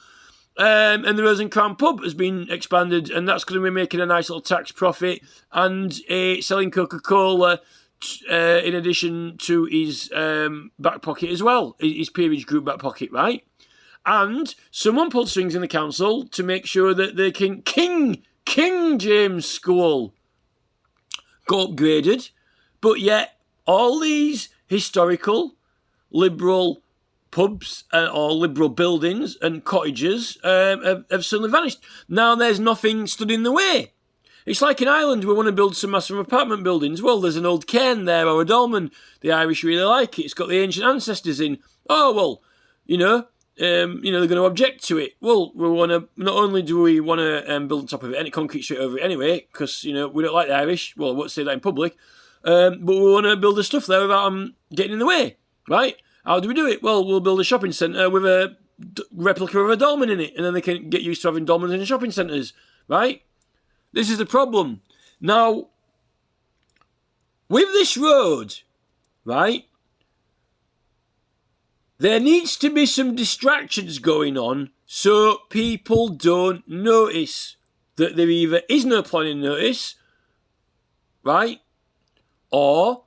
And the Rose and Crown pub has been expanded, and that's going to be making a nice little tax profit and selling Coca-Cola in addition to his back pocket as well, his peerage group back pocket, right? And someone pulled strings in the council to make sure that the King James School got upgraded, but yet all these historical, liberal pubs or liberal buildings and cottages have suddenly vanished. Now there's nothing stood in the way. It's like in Ireland, we want to build some massive apartment buildings. Well, there's an old cairn there or a dolmen. The Irish really like it. It's got the ancient ancestors in. Oh, well, they're going to object to it. Well, we want to, not only do we want to build on top of it, any concrete straight over it anyway, because, we don't like the Irish. Well, I won't say that in public. But we want to build the stuff there without them getting in the way, right? How do we do it? Well, we'll build a shopping centre with a replica of a dolmen in it, and then they can get used to having dolmens in shopping centres, right? This is the problem. Now, with this road, right, there needs to be some distractions going on so people don't notice that there either is no planning notice, right, or...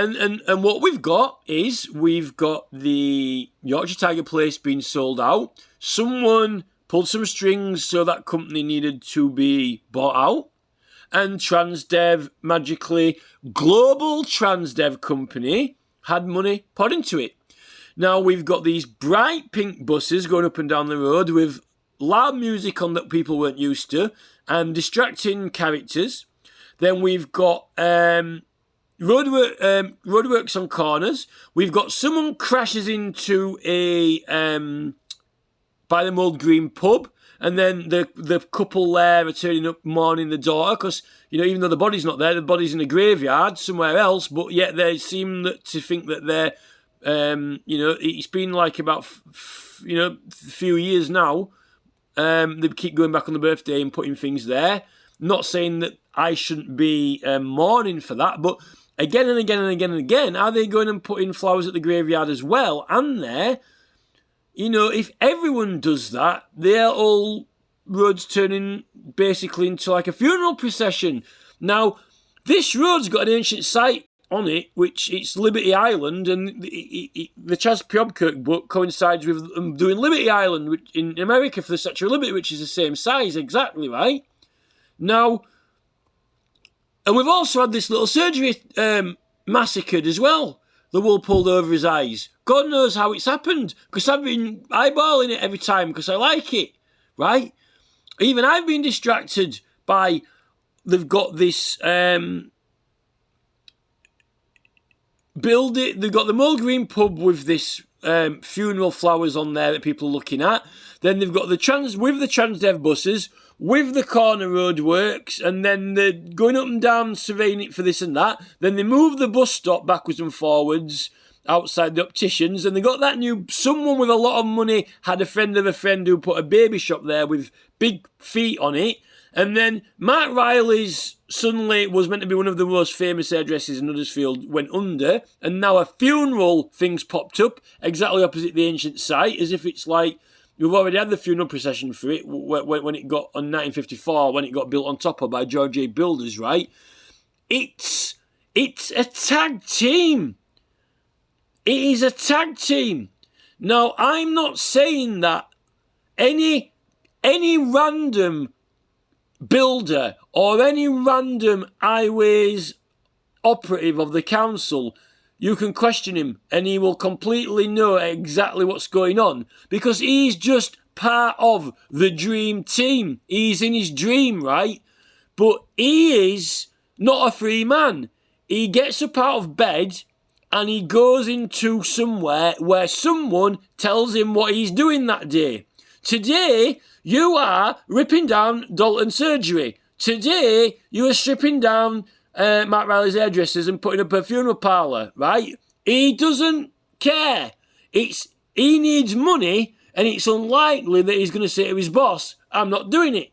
And what we've got is we've got the Yorkshire Tiger Place being sold out. Someone pulled some strings so that company needed to be bought out. And Transdev, magically, global Transdev company, had money put into it. Now we've got these bright pink buses going up and down the road with loud music on that people weren't used to and distracting characters. Then we've got... roadworks on corners. We've got someone crashes into a by the Mould Green pub, and then the couple there are turning up mourning the daughter because, you know, even though the body's not there, the body's in a graveyard somewhere else, but yet they seem to think that they're you know, it's been like about a few years now. They keep going back on the birthday and putting things there. Not saying that I shouldn't be mourning for that, but again and again and again and again, are they going and putting flowers at the graveyard as well? And there, you know, if everyone does that, they're all roads turning basically into like a funeral procession. Now, this road's got an ancient site on it, which it's Liberty Island, and the Chas Piobkirk book coincides with them doing Liberty Island which, in America for the Statue of Liberty, which is the same size exactly, right? Now... And we've also had this little surgery massacred as well. The wool pulled over his eyes. God knows how it's happened, because I've been eyeballing it every time because I like it, right? Even I've been distracted by... They've got this... They've got the Mould Green pub with this funeral flowers on there that people are looking at. Then they've got the Transdev buses... with the corner road works, and then they're going up and down surveying it for this and that. Then they move the bus stop backwards and forwards outside the opticians, and they got that new... Someone with a lot of money had a friend of a friend who put a baby shop there with big feet on it. And then Mark Riley's suddenly was meant to be one of the most famous hairdressers in Huddersfield, went under, and now a funeral thing's popped up exactly opposite the ancient site, as if it's like... We've already had the funeral procession for it when it got on 1954, when it got built on top of by George A. Builders, right? It's a tag team. It is a tag team. Now, I'm not saying that any random builder or any random highways operative of the council, you can question him and he will completely know exactly what's going on, because he's just part of the dream team. He's in his dream, right? But he is not a free man. He gets up out of bed and he goes into somewhere where someone tells him what he's doing that day. Today, you are ripping down Dalton surgery. Today, you are stripping down Mark Riley's hairdressers and putting up a funeral parlour, right? He doesn't care. He needs money, and it's unlikely that he's going to say to his boss, I'm not doing it.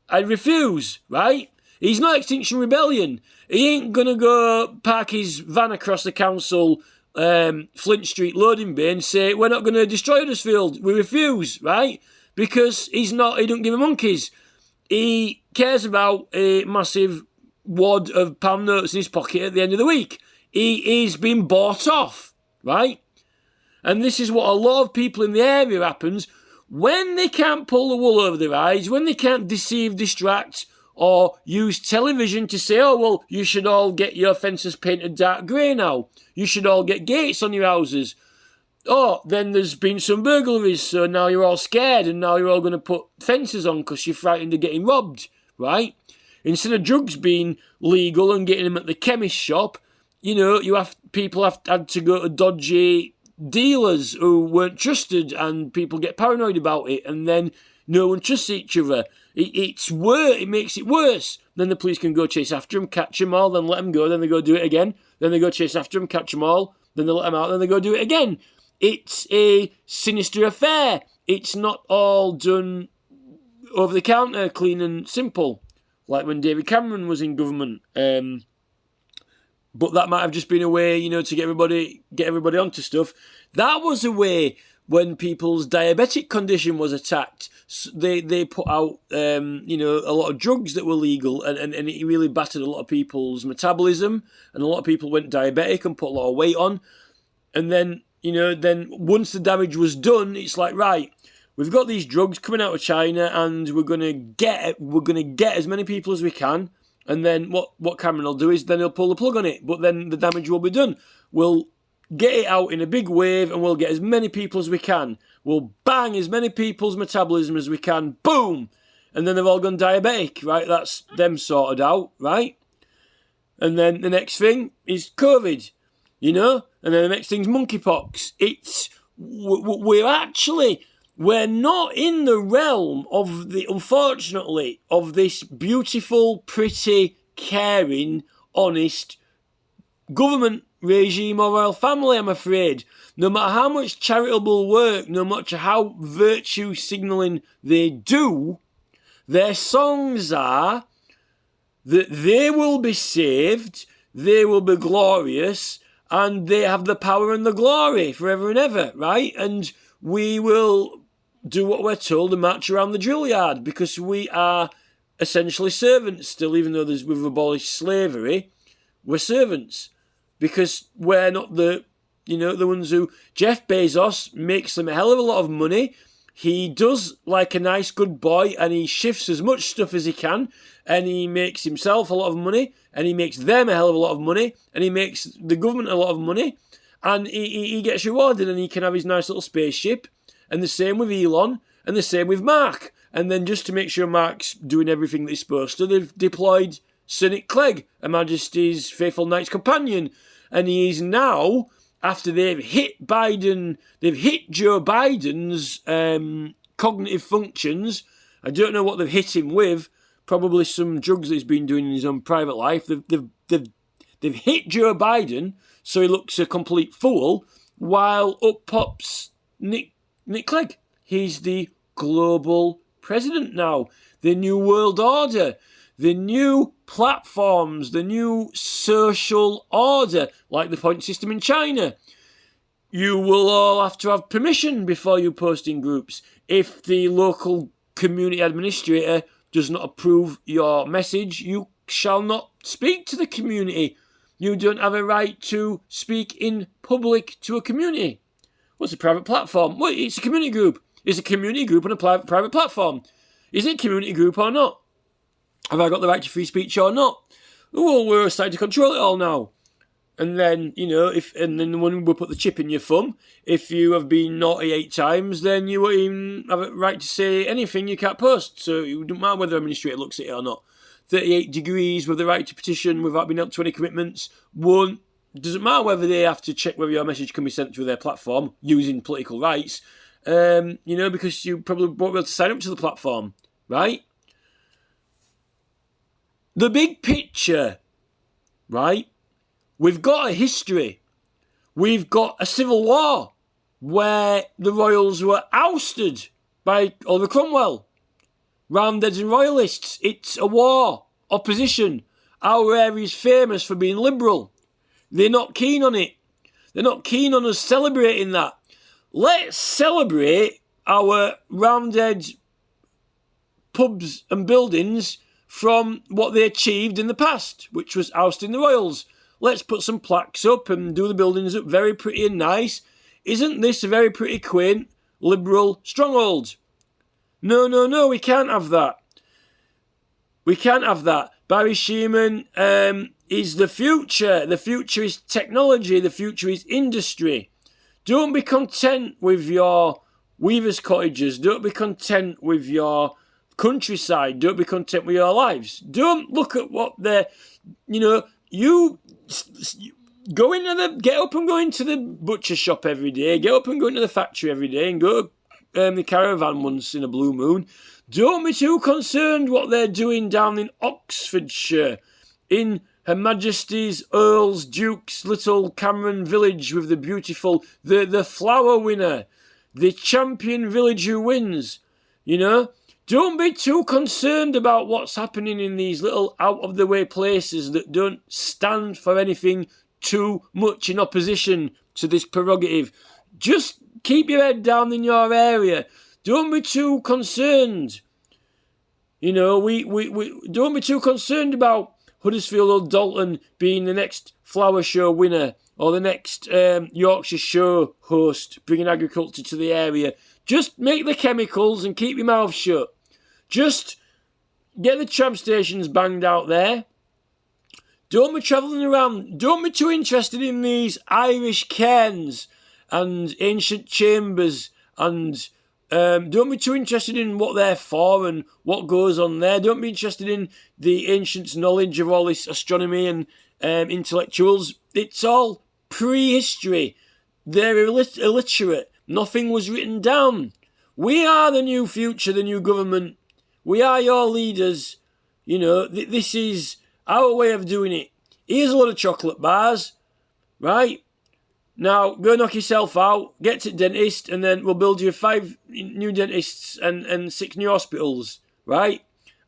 I refuse, right? He's not Extinction Rebellion. He ain't going to go park his van across the council Flint Street loading bay and say, we're not going to destroy Huddersfield. We refuse, right? Because he don't give a monkeys. He cares about a massive wad of pound notes in his pocket at the end of the week. He is being bought off, right? And this is what a lot of people in the area happens when they can't pull the wool over their eyes, when they can't deceive, distract, or use television to say, oh, well, you should all get your fences painted dark grey now. You should all get gates on your houses. Oh, then there's been some burglaries, so now you're all scared and now you're all going to put fences on because you're frightened of getting robbed, right? Instead of drugs being legal and getting them at the chemist shop, you know, people have had to go to dodgy dealers who weren't trusted, and people get paranoid about it, and then no one trusts each other. It's worse. It makes it worse. Then the police can go chase after them, catch them all, then let them go, then they go do it again. Then they go chase after them, catch them all, then they let them out, then they go do it again. it's a sinister affair. It's not all done over the counter, clean and simple, like when David Cameron was in government. But that might have just been a way, to get everybody onto stuff. That was a way when people's diabetic condition was attacked. They put out, a lot of drugs that were legal, and it really battered a lot of people's metabolism, and a lot of people went diabetic and put a lot of weight on. And then, then once the damage was done, it's like, right, we've got these drugs coming out of China, and we're gonna get as many people as we can. And then what Cameron will do is then he'll pull the plug on it. But then the damage will be done. We'll get it out in a big wave and we'll get as many people as we can. We'll bang as many people's metabolism as we can. Boom! And then they've all gone diabetic, right? That's them sorted out, right? And then the next thing is COVID, And then the next thing's monkeypox. We're not in the realm of unfortunately, of this beautiful, pretty, caring, honest government regime or royal family, I'm afraid. No matter how much charitable work, no matter how virtue signalling they do, their songs are that they will be saved, they will be glorious, and they have the power and the glory forever and ever, right? And we will do what we're told and march around the drill yard because we are essentially servants still, even though we've abolished slavery. We're servants because we're not the ones who... Jeff Bezos makes them a hell of a lot of money. He does like a nice good boy and he shifts as much stuff as he can and he makes himself a lot of money and he makes them a hell of a lot of money and he makes the government a lot of money and he gets rewarded and he can have his nice little spaceship. And the same with Elon, and the same with Mark. And then just to make sure Mark's doing everything that he's supposed to, they've deployed Sir Nick Clegg, Her Majesty's faithful knight's companion. And he is now, after they've hit Joe Biden's cognitive functions. I don't know what they've hit him with. Probably some drugs that he's been doing in his own private life. They've hit Joe Biden, so he looks a complete fool, while up pops Nick Clegg. He's the global president now. The new world order. The new platforms. The new social order. Like the point system in China. You will all have to have permission before you post in groups. If the local community administrator does not approve your message, you shall not speak to the community. You don't have a right to speak in public to a community. What's a private platform? Well, it's a community group. It's a community group on a private platform. Is it a community group or not? Have I got the right to free speech or not? Well, we're starting to control it all now. And then, when we put the chip in your thumb, if you have been naughty 8 times, then you won't even have a right to say anything you can't post. So it doesn't matter whether the administrator looks at it or not. 38 degrees with the right to petition without being held to any commitments doesn't matter whether they have to check whether your message can be sent through their platform using political rights, because you probably won't be able to sign up to the platform, right? The big picture, right? We've got a history. We've got a civil war where the royals were ousted by Oliver Cromwell. Roundheads and royalists. It's a war. Opposition. Our area is famous for being liberal. They're not keen on it. They're not keen on us celebrating that. Let's celebrate our Roundhead pubs and buildings from what they achieved in the past, which was ousting the royals. Let's put some plaques up and do the buildings up very pretty and nice. Isn't this a very pretty, quaint, liberal stronghold? No, we can't have that. We can't have that. Barry Sheerman is the future. The future is technology. The future is industry. Don't be content with your weavers' cottages. Don't be content with your countryside. Don't be content with your lives. Don't look at what they're, you get up and go into the butcher shop every day. Get up and go into the factory every day and go to the caravan once in a blue moon. Don't be too concerned what they're doing down in Oxfordshire, in Her Majesty's Earls, Dukes, Little Cameron Village with the beautiful, the flower winner, the champion village who wins, you know. Don't be too concerned about what's happening in these little out-of-the-way places that don't stand for anything too much in opposition to this prerogative. Just keep your head down in your area. Don't be too concerned. You know, we don't be too concerned about Huddersfield or Dalton being the next flower show winner or the next Yorkshire show host bringing agriculture to the area. Just make the chemicals and keep your mouth shut. Just get the tram stations banged out there. Don't be travelling around. Don't be too interested in these Irish cairns and ancient chambers and don't be too interested in what they're for and what goes on there. Don't be interested in the ancients' knowledge of all this astronomy and intellectuals. It's all prehistory. They're illiterate. Nothing was written down. We are the new future, the new government. We are your leaders. You know, this is our way of doing it. Here's a lot of chocolate bars, right? Now, go knock yourself out, get to the dentist, and then we'll build you 5 new dentists and 6 new hospitals, right?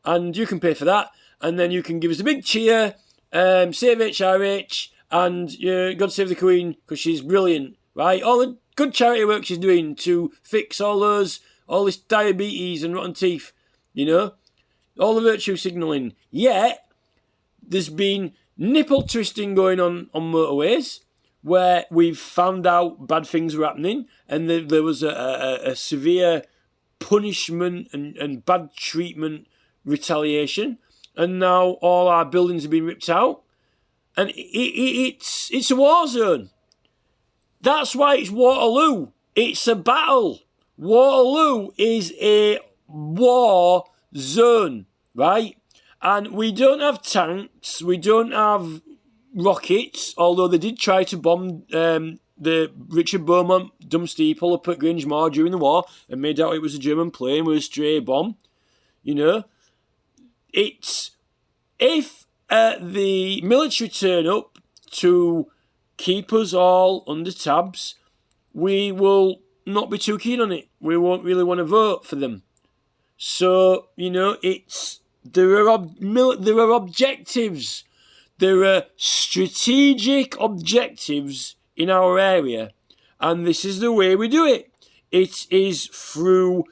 And you can pay for that, and then you can give us a big cheer, save HRH, and God save the Queen, because she's brilliant, right? All the good charity work she's doing to fix all this diabetes and rotten teeth, you know? All the virtue signalling. Yet, there's been nipple twisting going on motorways, where we've found out bad things were happening, and there was a severe punishment and bad treatment retaliation, and now all our buildings have been ripped out, and it's a war zone. That's why it's Waterloo. It's a battle. Waterloo is a war zone, right? And we don't have tanks, we don't have rockets, although they did try to bomb the Richard Beaumont dumb steeple up at Grangemore during the war and made out it was a German plane with a stray bomb. You know, it's if the military turn up to keep us all under tabs, we will not be too keen on it. We won't really want to vote for them. So, you know, there are objectives. There are strategic objectives in our area, and this is the way we do it. It is through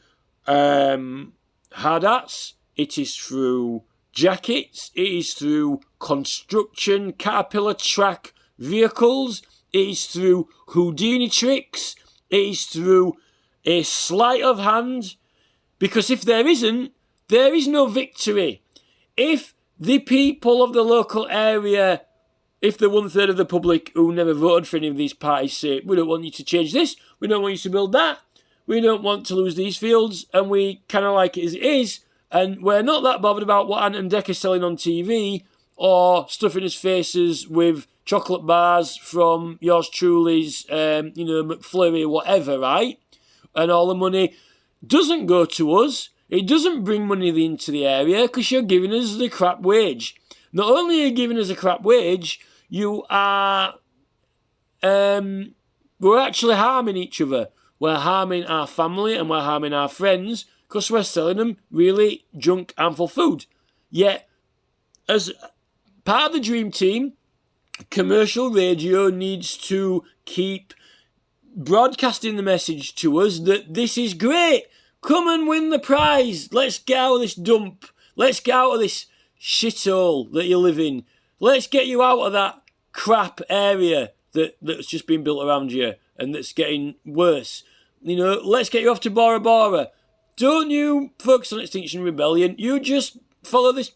hard hats, it is through jackets, it is through construction, caterpillar track vehicles, it is through Houdini tricks, it is through a sleight of hand, because if there isn't, there is no victory. If the people of the local area, if the 1/3 of the public who never voted for any of these parties say, we don't want you to change this, we don't want you to build that, we don't want to lose these fields, and we kind of like it as it is, and we're not that bothered about what Ant and Dec are selling on TV, or stuffing his faces with chocolate bars from yours truly's, McFlurry or whatever, right? And all the money doesn't go to us. It doesn't bring money into the area because you're giving us the crap wage. Not only are you giving us a crap wage, you are... we're actually harming each other. We're harming our family and we're harming our friends because we're selling them really junk, harmful food. Yet, as part of the Dream Team, commercial radio needs to keep broadcasting the message to us that this is great. Come and win the prize. Let's get out of this dump. Let's get out of this shithole that you live in. Let's get you out of that crap area that's just been built around you and that's getting worse. You know, let's get you off to Bora Bora. Don't you focus on Extinction Rebellion. You just follow these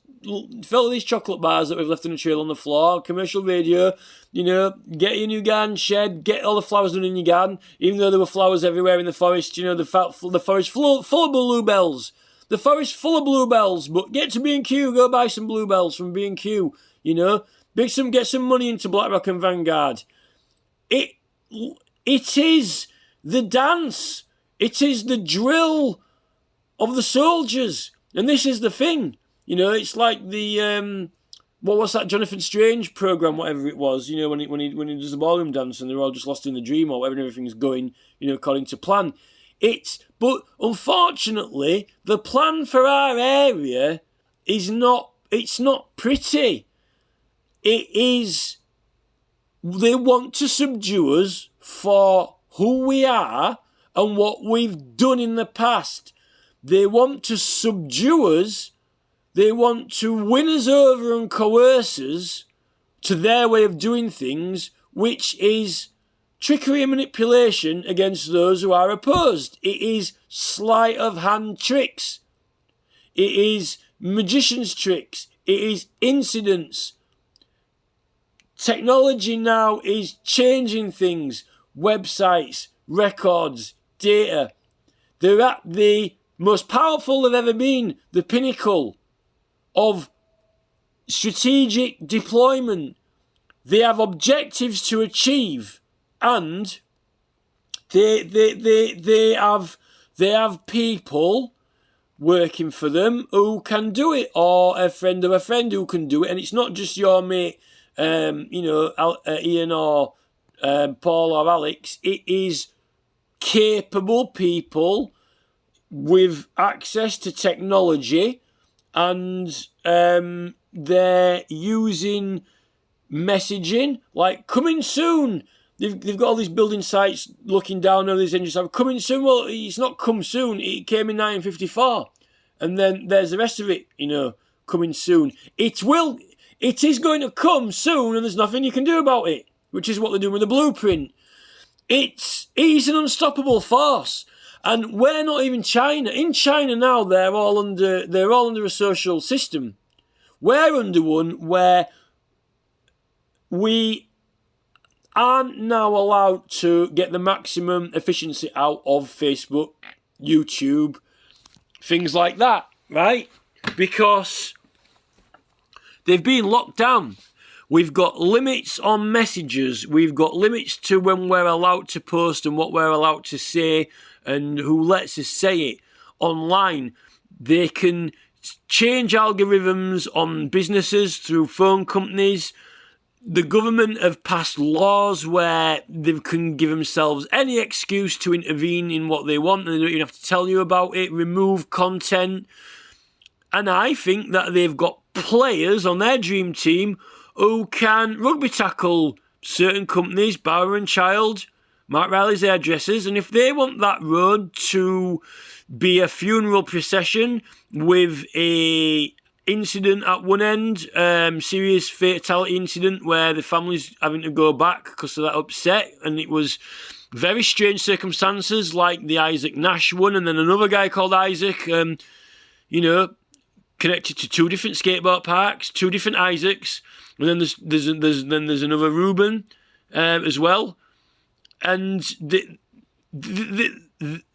chocolate bars that we've left in a trail on the floor, commercial radio, you know, get your new garden shed, get all the flowers done in your garden, even though there were flowers everywhere in the forest, you know, the forest full of bluebells. The forest full of bluebells, but get to B&Q, go buy some bluebells from B&Q, you know, get some money into Blackrock and Vanguard. It is the dance, it is the drill of the soldiers, and this is the thing. You know, it's like the what was that Jonathan Strange program, whatever it was, you know, when he does the ballroom dance and they're all just lost in the dream or whatever, and everything's going, you know, according to plan. But unfortunately, the plan for our area it's not pretty. It is, they want to subdue us for who we are and what we've done in the past. They want to subdue us. They want to win us over and coerce us to their way of doing things, which is trickery and manipulation against those who are opposed. It is sleight of hand tricks. It is magician's tricks. It is incidents. Technology now is changing things. Websites, records, data. They're at the most powerful they've ever been, the pinnacle of strategic deployment. They have objectives to achieve, and they have people working for them who can do it, or a friend of a friend who can do it. And it's not just your mate, Ian or Paul or Alex. It is capable people with access to technology, and they're using messaging like coming soon. They've got all these building sites looking down over these engines. Coming soon. Well, it's not come soon. It came in 1954, and then there's the rest of it. You know, coming soon. It is going to come soon, and there's nothing you can do about it. Which is what they're doing with the blueprint. It's an unstoppable force, and we're not even China. In China now, they're all under a social system. We're under one where we aren't now allowed to get the maximum efficiency out of Facebook, YouTube, things like that, right? Because they've been locked down. We've got limits on messages. We've got limits to when we're allowed to post and what we're allowed to say and who lets us say it online. They can change algorithms on businesses through phone companies. The government have passed laws where they can give themselves any excuse to intervene in what they want, and they don't even have to tell you about it, remove content. And I think that they've got players on their dream team who can rugby tackle certain companies, Bauer and Child, Mark Riley's hairdressers, and if they want that road to be a funeral procession with a incident at one end, serious fatality incident where the family's having to go back because of that upset, and it was very strange circumstances like the Isaac Nash one, and then another guy called Isaac, connected to two different skateboard parks, two different Isaacs, and then there's another Reuben as well, and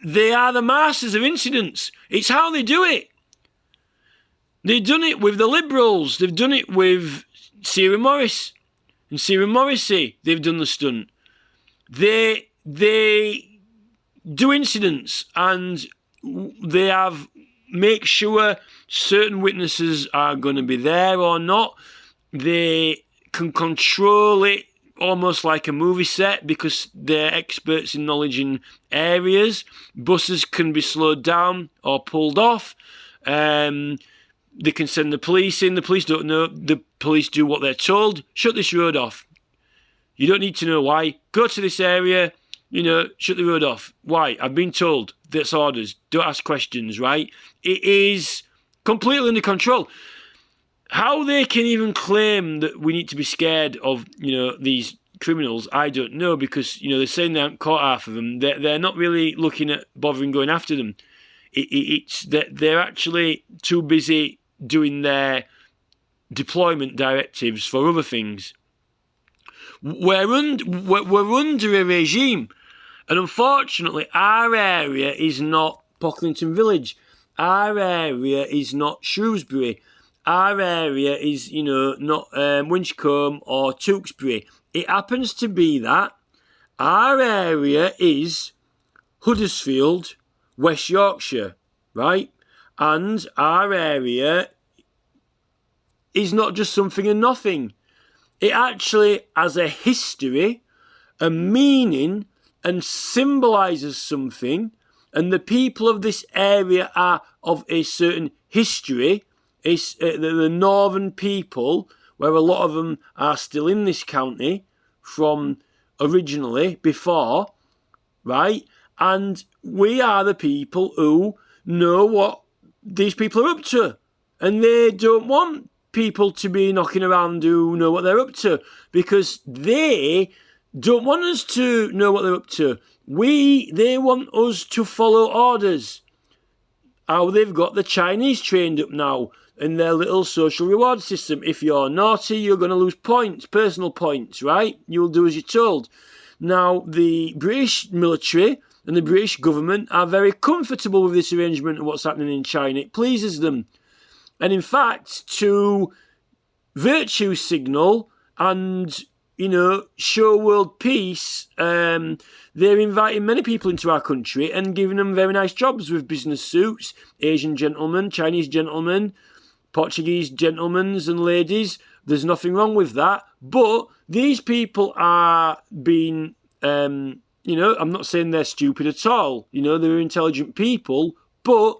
they are the masters of incidents. It's how they do it. They've done it with the Liberals. They've done it with Sarah Morris and Sarah Morrissey. They've done the stunt. They do incidents, and they have make sure certain witnesses are going to be there or not. They can control it almost like a movie set because they're experts in knowledge in areas. Buses can be slowed down or pulled off. They can send the police in. The police don't know. The police do what they're told. Shut this road off. You don't need to know why. Go to this area. Shut the road off. Why? I've been told. That's orders. Don't ask questions, right? It is completely under control. How they can even claim that we need to be scared of, these criminals, I don't know, because, they're saying they haven't caught half of them. They're not really looking at bothering going after them. It's that they're actually too busy doing their deployment directives for other things. We're under a regime, and unfortunately our area is not Pocklington Village. Our area is not Shrewsbury. Our area is, not Winchcombe or Tewkesbury. It happens to be that our area is Huddersfield, West Yorkshire, right? And our area is not just something and nothing. It actually has a history, a meaning, and symbolises something. And the people of this area are of a certain history. It's the northern people, where a lot of them are still in this county from originally, before, right? And we are the people who know what these people are up to. And they don't want people to be knocking around who know what they're up to, because they don't want us to know what they're up to. They want us to follow orders. How they've got the Chinese trained up now in their little social reward system. If you're naughty, you're going to lose points, personal points, right? You'll do as you're told. Now, the British military and the British government are very comfortable with this arrangement and what's happening in China. It pleases them. And in fact, to virtue signal and, show world peace, they're inviting many people into our country and giving them very nice jobs with business suits, Asian gentlemen, Chinese gentlemen, Portuguese gentlemen and ladies. There's nothing wrong with that. But these people are being, I'm not saying they're stupid at all. They're intelligent people, but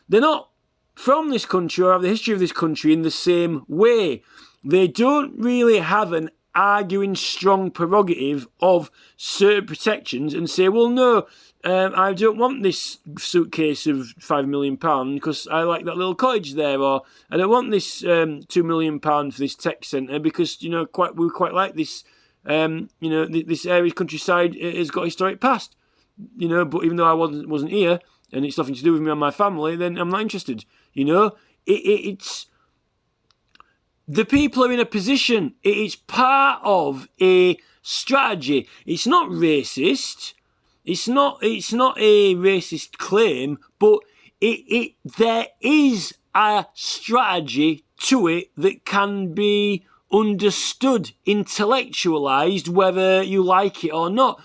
they're not from this country or have the history of this country in the same way. They don't really have an arguing strong prerogative of certain protections and say, well, no, I don't want this suitcase of £5 million because I like that little cottage there, or I don't want this £2 million for this tech centre because, we quite like this, this area's countryside has got historic past, but even though I wasn't here and it's nothing to do with me and my family, then I'm not interested, it's... The people are in a position. It's part of a strategy. It's not racist. It's not a racist claim, but there is a strategy to it that can be understood, intellectualized, whether you like it or not.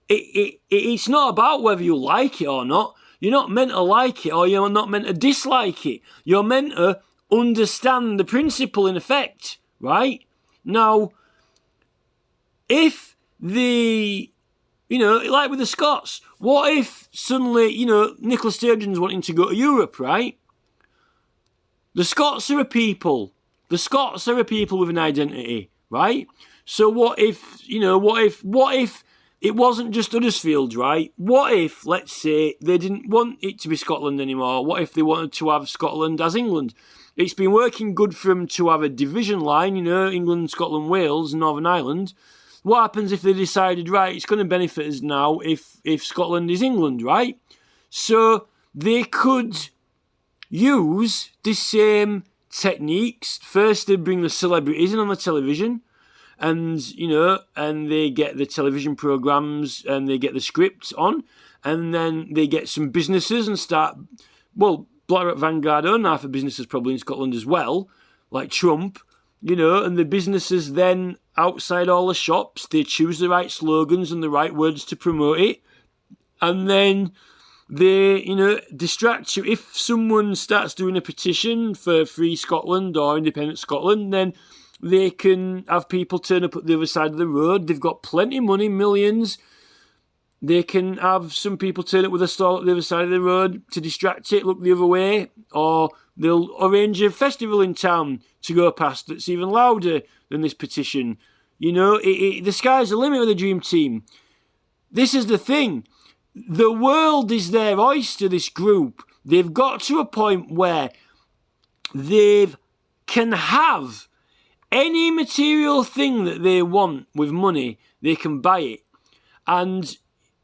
It's not about whether you like it or not. You're not meant to like it, or you're not meant to dislike it. You're meant to understand the principle in effect, right? Now, if like with the Scots, what if suddenly, Nicola Sturgeon's wanting to go to Europe, right? The Scots are a people. The Scots are a people with an identity, right? So what if it wasn't just Huddersfield, right? What if, let's say, they didn't want it to be Scotland anymore? What if they wanted to have Scotland as England? It's been working good for them to have a division line, England, Scotland, Wales, Northern Ireland. What happens if they decided, right, it's going to benefit us now if Scotland is England, right? So they could use the same techniques. First, they bring the celebrities in on the television, and they get the television programmes and they get the scripts on, and then they get some businesses and start, BlackRock, Vanguard own half of businesses probably in Scotland as well, like Trump, and the businesses then outside all the shops, they choose the right slogans and the right words to promote it, and then they, distract you. If someone starts doing a petition for Free Scotland or Independent Scotland, then they can have people turn up at the other side of the road. They've got plenty of money, millions. They can have some people turn up with a stall at the other side of the road to distract it, look the other way, or they'll arrange a festival in town to go past that's even louder than this petition. The sky's the limit with the Dream Team. This is the thing. The world is their oyster, this group. They've got to a point where they can have any material thing that they want with money, they can buy it. And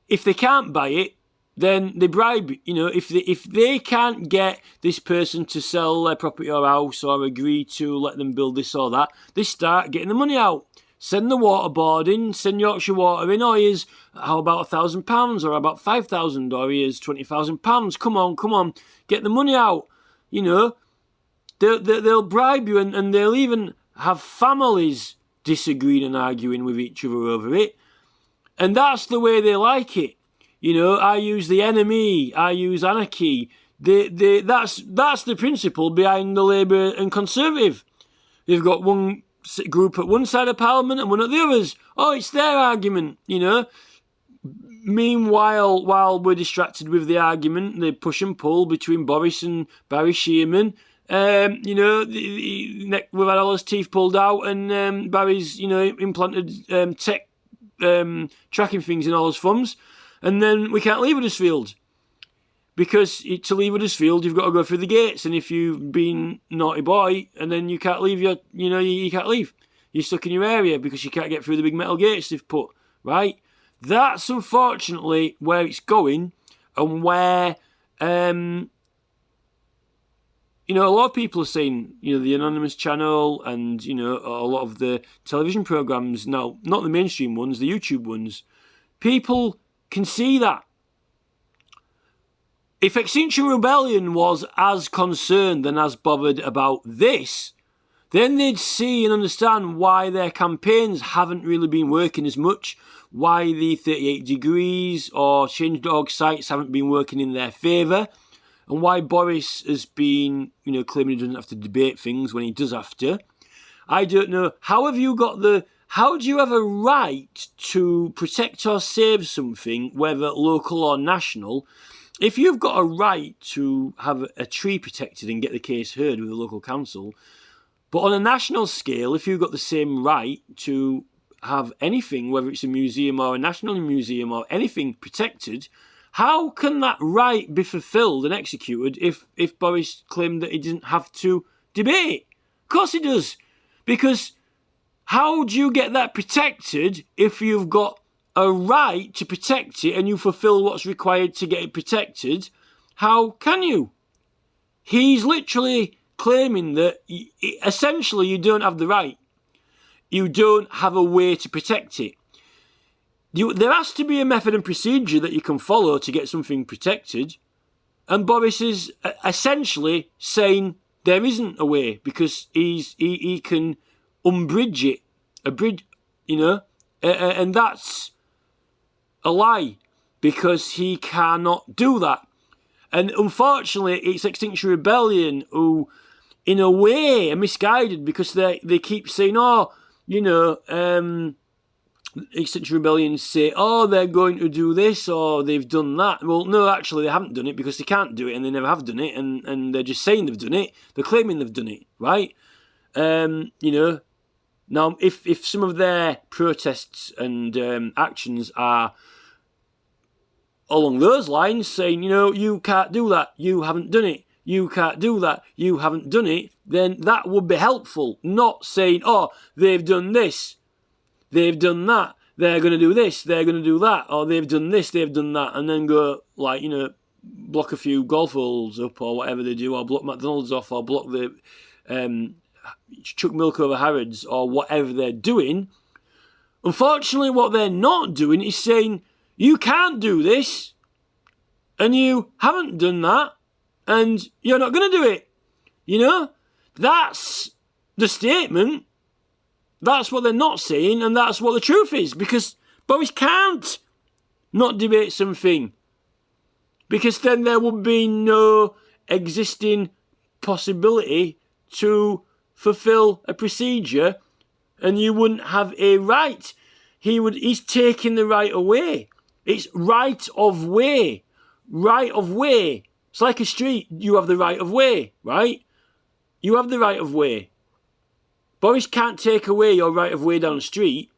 if they can't buy it, then they bribe. If they can't get this person to sell their property or house or agree to let them build this or that, they start getting the money out. Send the waterboarding, send Yorkshire Water in, or here's, how about £1,000, or about 5,000, or here's £20,000. Come on, get the money out. They'll bribe you, and they'll even have families disagreeing and arguing with each other over it. And that's the way they like it. I use the enemy, I use anarchy. That's the principle behind the Labour and Conservative. You've got one group at one side of Parliament and one at the others. Oh, it's their argument, you know. Meanwhile, while we're distracted with the argument, the push and pull between Boris and Barry Sheerman, you know, we've had all his teeth pulled out, and Barry's, you know, implanted tech tracking things in all his thumbs, and then we can't leave Huddersfield. Because to leave Huddersfield, you've got to go through the gates, and if you've been naughty boy, and then you can't leave you can't leave. You're stuck in your area because you can't get through the big metal gates they've put, right? That's unfortunately where it's going, and where, you know, a lot of people are saying, you know, the Anonymous channel and, you know, a lot of the television programmes, now, not the mainstream ones, the YouTube ones, people can see that. If Extinction Rebellion was as concerned and as bothered about this, then they'd see and understand why their campaigns haven't really been working as much, why the 38 Degrees or Change.org sites haven't been working in their favour, and why Boris has been, you know, claiming he doesn't have to debate things when he does have to. I don't know. How do you have a right to protect or save something, whether local or national, if you've got a right to have a tree protected and get the case heard with the local council, but on a national scale, if you've got the same right to have anything, whether it's a museum or a national museum or anything protected, how can that right be fulfilled and executed if Boris claimed that he didn't have to debate? Of course he does. Because how do you get that protected if you've got a right to protect it and you fulfill what's required to get it protected? How can you? He's literally claiming that essentially you don't have the right. You don't have a way to protect it. There has to be a method and procedure that you can follow to get something protected. And Boris is essentially saying there isn't a way because he can unbridge it. A bridge, you know, and that's a lie because he cannot do that. And unfortunately, it's Extinction Rebellion who, in a way, are misguided because they keep saying, oh, you know, Extinction Rebellion say, oh, they're going to do this or they've done that. Well, no, actually, they haven't done it because they can't do it and they never have done it and they're just saying they've done it. They're claiming they've done it, right? You know, now, if some of their protests and actions are along those lines, saying, you know, you can't do that, you haven't done it, you can't do that, you haven't done it, then that would be helpful. Not saying, oh, they've done this, they've done that, they're going to do this, they're going to do that, or they've done this, they've done that, and then go, like, you know, block a few golf holes up or whatever they do, or block McDonald's off, or block the chuck milk over Harrods, or whatever they're doing. Unfortunately, what they're not doing is saying, you can't do this, and you haven't done that, and you're not going to do it. You know? That's the statement. That's what they're not saying, and that's what the truth is, because Boris can't not debate something, because then there would be no existing possibility to fulfill a procedure, and you wouldn't have a right. He's taking the right away. It's right of way. Right of way. It's like a street. You have the right of way, right? You have the right of way. Boris can't take away your right of way down the street.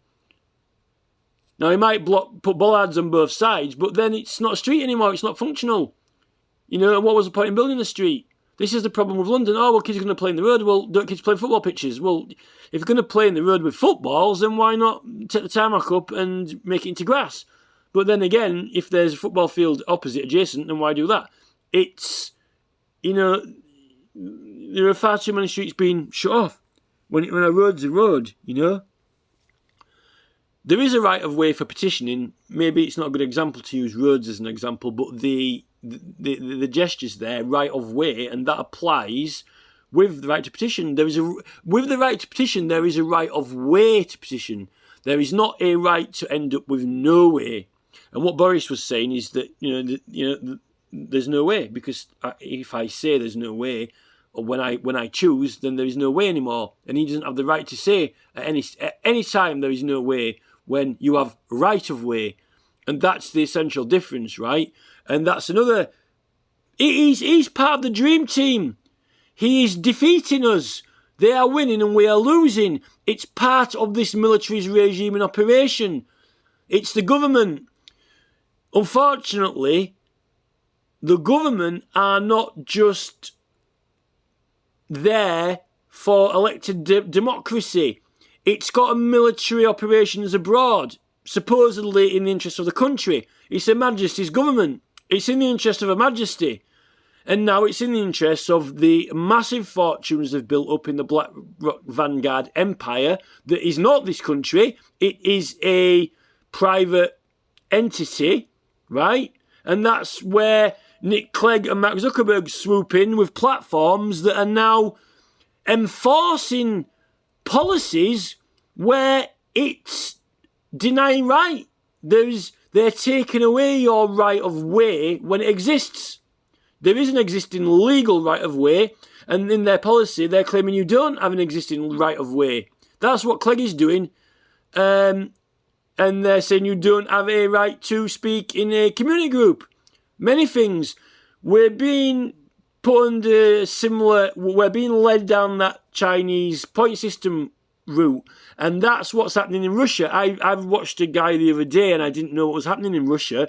Now, he might put bollards on both sides, but then it's not a street anymore. It's not functional. You know, what was the point in building the street? This is the problem with London. Oh, well, kids are going to play in the road. Well, don't kids play football pitches? Well, if you're going to play in the road with footballs, then why not take the tarmac up and make it into grass? But then again, if there's a football field opposite, adjacent, then why do that? It's, you know, there are far too many streets being shut off when a road's a road, you know. There is a right of way for petitioning. Maybe it's not a good example to use roads as an example, but the gestures there, right of way, and that applies with the right to petition. With the right to petition, there is a right of way to petition. There is not a right to end up with no way. And what Boris was saying is that there's no way, because if I say there's no way, or when I choose, then there is no way anymore. And he doesn't have the right to say at any time there is no way when you have right of way. And that's the essential difference, right? And that's another... He's part of the dream team. He is defeating us. They are winning and we are losing. It's part of this military's regime and operation. It's the government. Unfortunately, the government are not just there for elected democracy. It's got a military operations abroad, supposedly in the interest of the country. It's Her Majesty's government. It's in the interest of Her Majesty. And now it's in the interest of the massive fortunes they've built up in the Black Rock Vanguard empire that is not this country. It is a private entity, right? And that's where Nick Clegg and Mark Zuckerberg swoop in with platforms that are now enforcing policies where it's denying right. They're taking away your right of way when it exists. There is an existing legal right of way, and in their policy, they're claiming you don't have an existing right of way. That's what Clegg is doing. And they're saying you don't have a right to speak in a community group. Many things. We're being put under we're being led down that Chinese point system route. And that's what's happening in Russia. I've watched a guy the other day and I didn't know what was happening in Russia.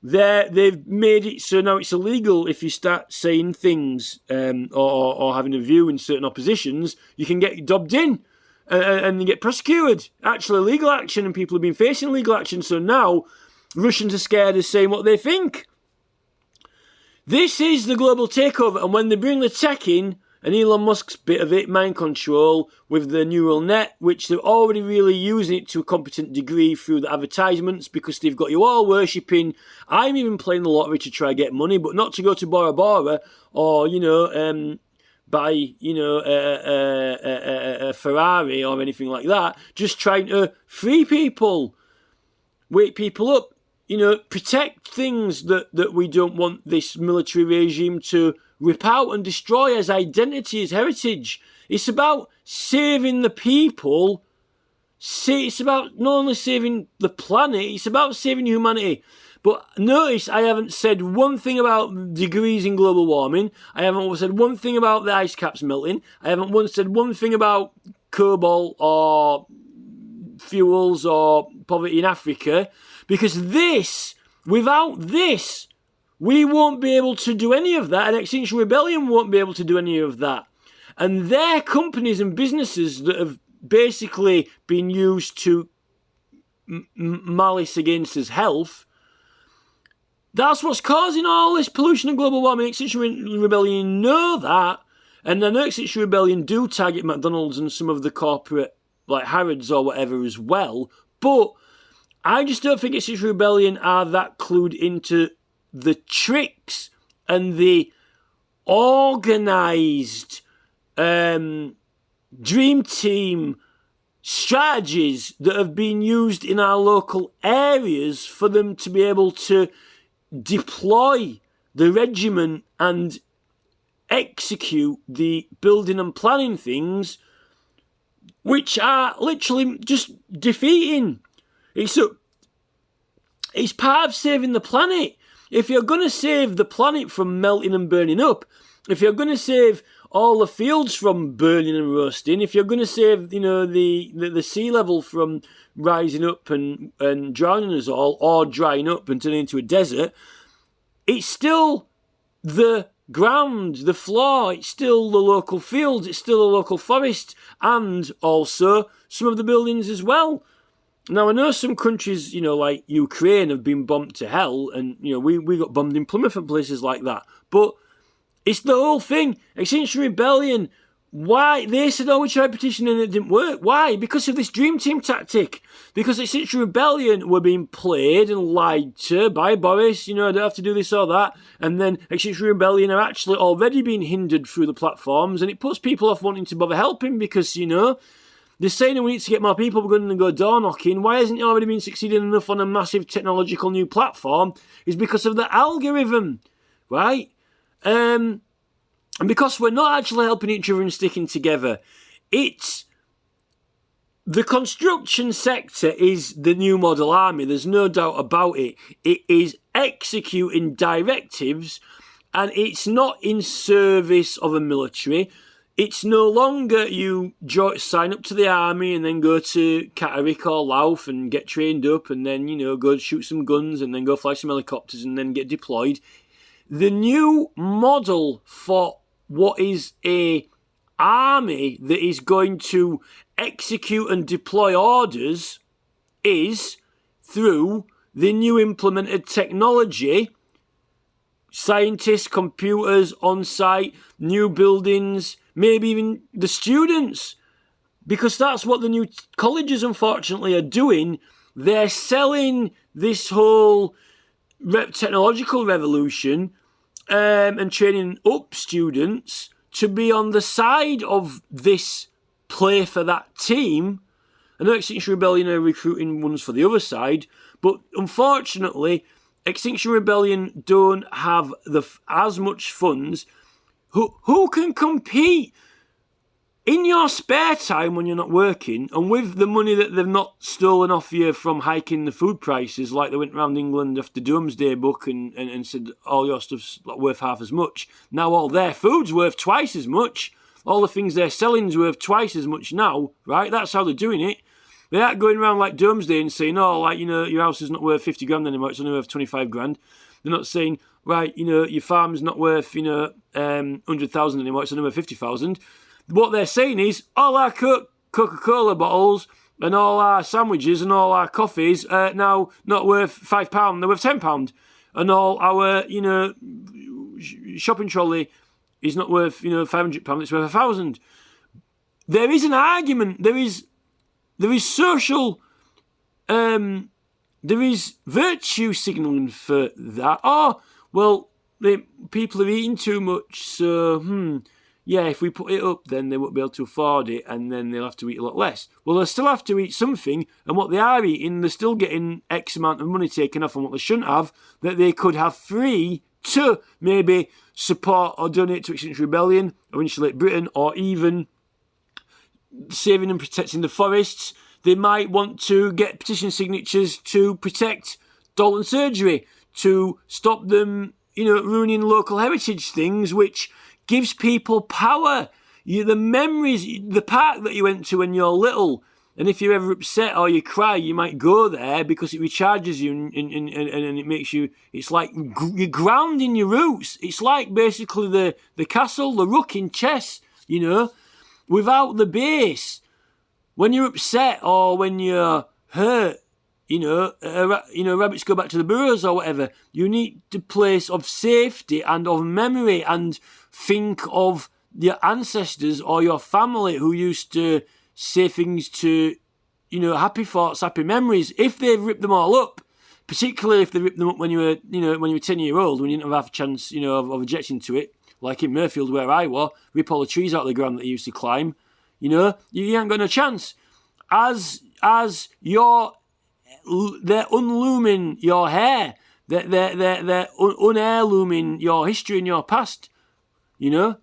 They've made it so now it's illegal if you start saying things or having a view in certain oppositions, you can get dobbed in and you get prosecuted. Actually, legal action, and people have been facing legal action. So now Russians are scared of saying what they think. This is the global takeover, and when they bring the tech in, and Elon Musk's bit of it, mind control, with the neural net, which they're already really using it to a competent degree through the advertisements, because they've got you all worshipping. I'm even playing the lottery to try and get money, but not to go to Bora Bora, or, buy, a Ferrari or anything like that. Just trying to free people, wake people up, protect things that we don't want this military regime to rip out and destroy as identity, as heritage. It's about saving the people. It's about not only saving the planet, it's about saving humanity. But notice I haven't said one thing about degrees in global warming. I haven't said one thing about the ice caps melting. I haven't said one thing about cobalt or fuels or poverty in Africa. Because without this, we won't be able to do any of that, and Extinction Rebellion won't be able to do any of that. And their companies and businesses that have basically been used to malice against his health, that's what's causing all this pollution and global warming. Extinction Rebellion know that, and I know Extinction Rebellion do target McDonald's and some of the corporate, like Harrods or whatever as well, but I just don't think Extinction Rebellion are that clued into the tricks and the organised dream team strategies that have been used in our local areas for them to be able to deploy the regiment and execute the building and planning things, which are literally just defeating. It's part of saving the planet. If you're going to save the planet from melting and burning up, if you're going to save all the fields from burning and roasting, if you're going to save, the sea level from rising up and drowning us all, or drying up and turning into a desert, it's still the ground, the floor, it's still the local fields, it's still the local forest, and also some of the buildings as well. Now, I know some countries, like Ukraine, have been bombed to hell, and, we got bombed in Plymouth and places like that. But it's the whole thing. Extinction Rebellion, why? They said, we tried petitioning and it didn't work. Why? Because of this dream team tactic. Because Extinction Rebellion were being played and lied to by Boris, I don't have to do this or that. And then Extinction Rebellion are actually already being hindered through the platforms, and it puts people off wanting to bother helping because, they're saying we need to get more people, we're going to go door knocking. Why hasn't it already been succeeding enough on a massive technological new platform? Is because of the algorithm, right? And because we're not actually helping each other and sticking together, it's the construction sector is the new model army. There's no doubt about it. It is executing directives, and it's not in service of a military. It's no longer you sign up to the army and then go to Catterick or Louth and get trained up and then, go shoot some guns and then go fly some helicopters and then get deployed. The new model for what is a army that is going to execute and deploy orders is through the new implemented technology, scientists, computers on site, new buildings, maybe even the students, because that's what the new colleges unfortunately are doing. They're selling this whole technological revolution and training up students to be on the side of this play for that team. I know Extinction Rebellion are recruiting ones for the other side, but unfortunately, Extinction Rebellion don't have as much funds. Who can compete in your spare time when you're not working, and with the money that they've not stolen off you from hiking the food prices, like they went around England after Doomsday Book and said all your stuff's worth half as much. Now all their food's worth twice as much. All the things they're selling's worth twice as much now, right? That's how they're doing it. They aren't going around like Doomsday and saying, your house is not worth 50 grand anymore, it's only worth 25 grand. They're not saying, right, your farm's not worth, 100,000 anymore, it's only worth 50,000. What they're saying is, all our Coca-Cola bottles and all our sandwiches and all our coffees are now not worth £5, they're worth £10. And all our, shopping trolley is not worth, £500, it's worth £1,000. There is an argument, there is social, there is virtue signalling for that. Oh, well, people are eating too much, so, yeah, if we put it up, then they won't be able to afford it, and then they'll have to eat a lot less. Well, they'll still have to eat something, and what they are eating, they're still getting X amount of money taken off on what they shouldn't have, that they could have free to maybe support or donate to Extinction Rebellion, or Insulate Britain, or even saving and protecting the forests. They might want to get petition signatures to protect Dalton surgery, to stop them, ruining local heritage things, which gives people power. The memories, the park that you went to when you're little, and if you're ever upset or you cry, you might go there because it recharges you and it makes you, it's like you're grounding your roots. It's like basically the castle, the rook in chess, without the base. When you're upset or when you're hurt, rabbits go back to the burrows or whatever. You need a place of safety and of memory, and think of your ancestors or your family who used to say things to, happy thoughts, happy memories. If they've ripped them all up, particularly if they ripped them up when you were 10-year-old, when you didn't have a chance, of objecting to it, like in Murfield where I was, rip all the trees out of the ground that you used to climb, you ain't got no chance. As they're unlooming your hair, they're unheirlooming your history and your past, yet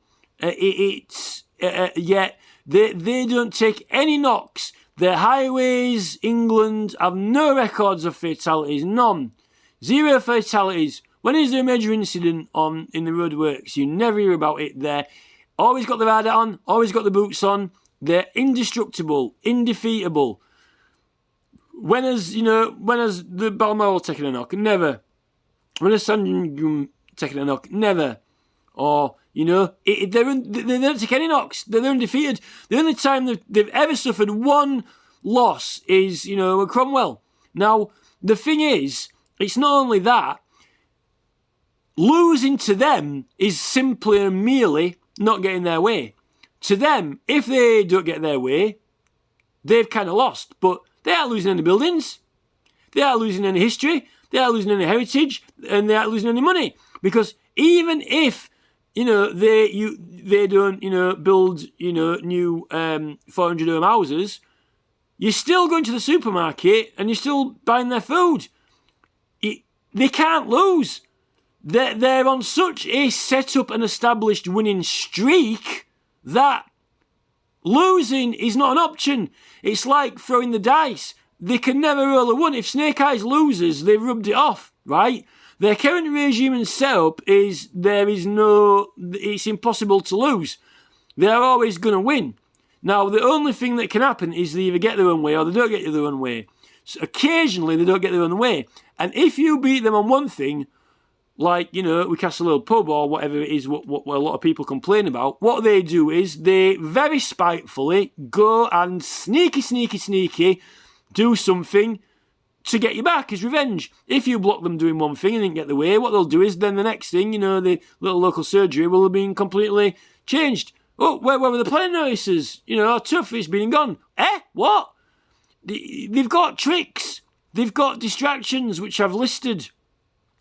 they don't take any knocks. The highways, England, have no records of fatalities, none. 0 fatalities. When is there a major incident in the roadworks? You never hear about it there. Always got the radar on, always got the boots on. They're indestructible, undefeatable. When has the Balmoral taken a knock? Never. When has Sandringham taken a knock? Never. Or, they don't take any knocks. They're undefeated. The only time they've ever suffered one loss is, Cromwell. Now, the thing is, it's not only that. Losing to them is simply and merely not getting their way. To them, if they don't get their way, they've kind of lost. But they aren't losing any buildings. They aren't losing any history. They aren't losing any heritage. And they aren't losing any money. Because even if, they don't, build, new 400-home houses, you're still going to the supermarket and you're still buying their food. They can't lose. they're on such a set up and established winning streak that losing is not an option. It's like throwing the dice. They can never roll a 1. If Snake Eyes loses, they've rubbed it off, right? Their current regime and setup is it's impossible to lose. They're always going to win. Now, the only thing that can happen is they either get their own way or they don't get their own way. So occasionally, they don't get their own way. And if you beat them on one thing, like, we Castle Hill Pub or whatever it is, what a lot of people complain about, what they do is they very spitefully go and sneaky do something to get you back as revenge. If you block them doing one thing and didn't get the way, what they'll do is then the next thing, the little local surgery will have been completely changed. Oh, where were the planning notices? Tough, it's been and gone. What? They've got tricks. They've got distractions, which I've listed.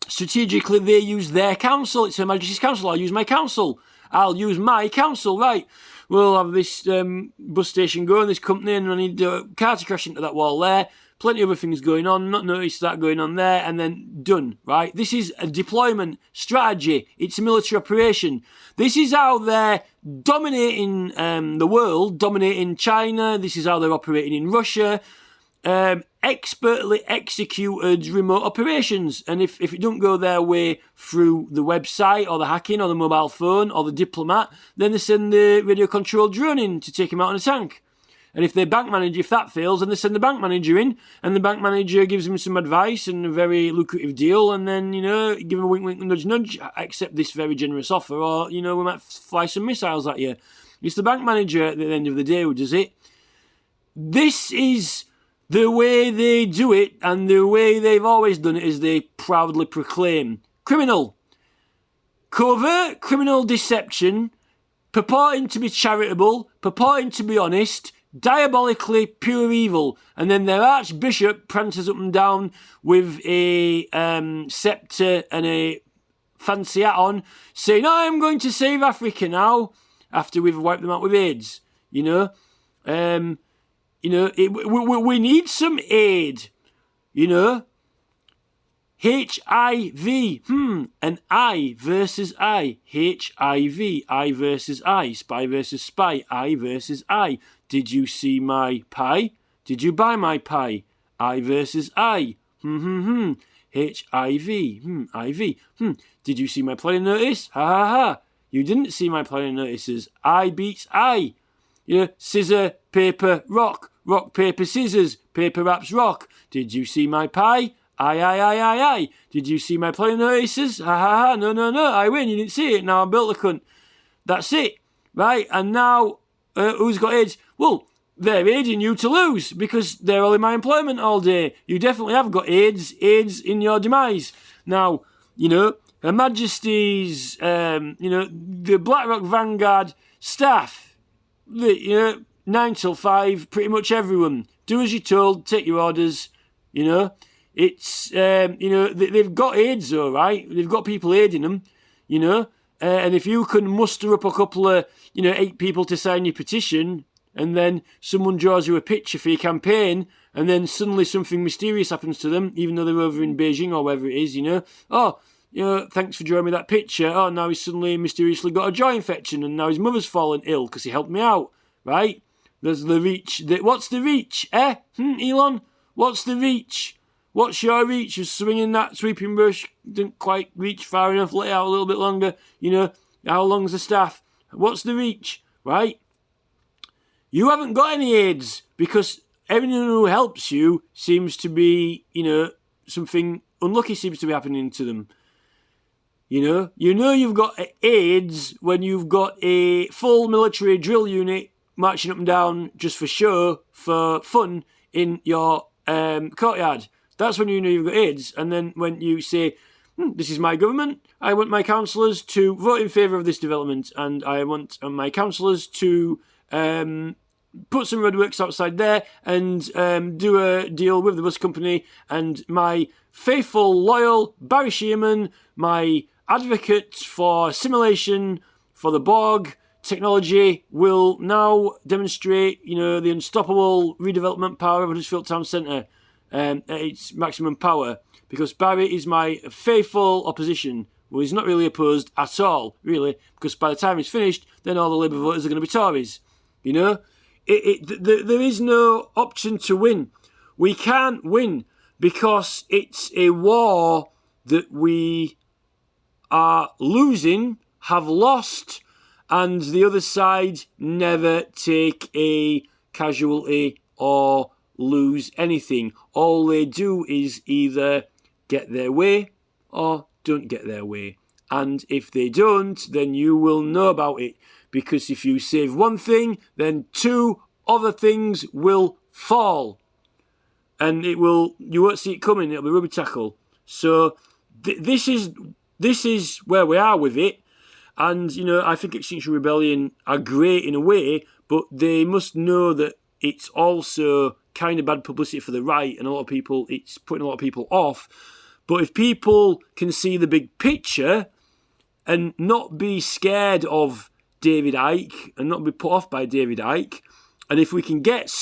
Strategically, they use their council. It's Her Majesty's Council. I'll use my council. Right. We'll have this bus station going, this company, and I need a car to crash into that wall there. Plenty of other things going on, not noticed that going on there, and then done, right? This is a deployment strategy. It's a military operation. This is how they're dominating the world, dominating China. This is how they're operating in Russia. Expertly executed remote operations. And if it don't go their way through the website or the hacking or the mobile phone or the diplomat, then they send the radio-controlled drone in to take him out in a tank. And if that fails, then they send the bank manager in, and the bank manager gives him some advice and a very lucrative deal, and then, give him a wink, wink, nudge, nudge, accept this very generous offer, or, we might fly some missiles at you. It's the bank manager at the end of the day who does it. This is the way they do it, and the way they've always done it is they proudly proclaim criminal. Covert criminal deception, purporting to be charitable, purporting to be honest, diabolically pure evil. And then their archbishop prances up and down with a sceptre and a fancy hat on, saying, I'm going to save Africa now, after we've wiped them out with AIDS. We need some aid. HIV, an I versus I. HIV, I versus I. Spy versus spy, I versus I. Did you see my pie? Did you buy my pie? I versus I. HIV, IV. Did you see my planning notice? Ha ha ha. You didn't see my planning notices. I beats I. Scissor, paper, rock. Rock, paper, scissors. Paper wraps rock. Did you see my pie? I. Did you see my planning notices? Ha ha ha. No. I win. You didn't see it. Now I'm built the cunt. That's it. Right? And now, who's got AIDS? Well, they're aiding you to lose because they're all in my employment all day. You definitely have got AIDS in your demise. Now, Her Majesty's, the BlackRock Vanguard staff, 9 till 5, pretty much everyone. Do as you're told, take your orders, It's, they've got AIDS, all right? They've got people aiding them, and if you can muster up a couple of, 8 people to sign your petition, and then someone draws you a picture for your campaign, and then suddenly something mysterious happens to them, even though they're over in Beijing or wherever it is, thanks for drawing me that picture. Oh, now he's suddenly mysteriously got a jaw infection, and now his mother's fallen ill because he helped me out, right? There's the reach. What's the reach, Elon? What's the reach? What's your reach? You're swinging that sweeping brush, didn't quite reach far enough, let it out a little bit longer. How long's the staff? What's the reach, right? You haven't got any AIDS because everyone who helps you seems to be, something unlucky seems to be happening to them. You've got AIDS when you've got a full military drill unit marching up and down just for show, for fun in your courtyard. That's when you know you've got AIDS. And then when you say, this is my government, I want my councillors to vote in favour of this development, and I want my councillors to put some roadworks outside there and do a deal with the bus company, and my faithful, loyal Barry Sheerman, my advocate for simulation, for the Borg technology, will now demonstrate, the unstoppable redevelopment power of Huddersfield Town Centre at its maximum power, because Barry is my faithful opposition. Well, he's not really opposed at all, really, because by the time it's finished, then all the Labour voters are going to be Tories. You know, there is no option to win. We can't win because it's a war that we are losing, have lost, and the other side never take a casualty or lose anything. All they do is either get their way or don't get their way. And if they don't, then you will know about it. Because if you save one thing, then two other things will fall. And you won't see it coming, it'll be rubber tackle. So this is where we are with it. And, you know, I think Extinction Rebellion are great in a way, but they must know that it's also kind of bad publicity for the right, and it's putting a lot of people off. But if people can see the big picture and not be scared of David Icke and not be put off by David Icke, and if we can get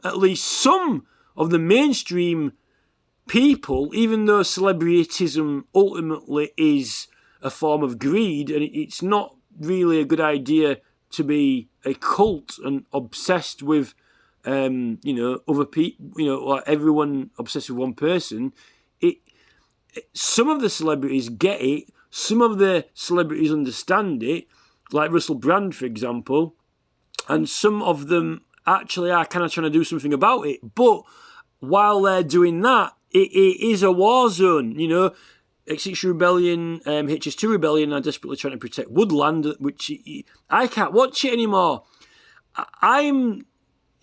at least some of the mainstream people, even though celebrityism ultimately is a form of greed, and it's not really a good idea to be a cult and obsessed with, other people, like everyone obsessed with one person. Some of the celebrities get it. Some of the celebrities understand it, like Russell Brand, for example, and some of them actually are kind of trying to do something about it. But while they're doing that, it is a war zone, you know. Extinction Rebellion, HS2 Rebellion are desperately trying to protect woodland, which I can't watch it anymore. I'm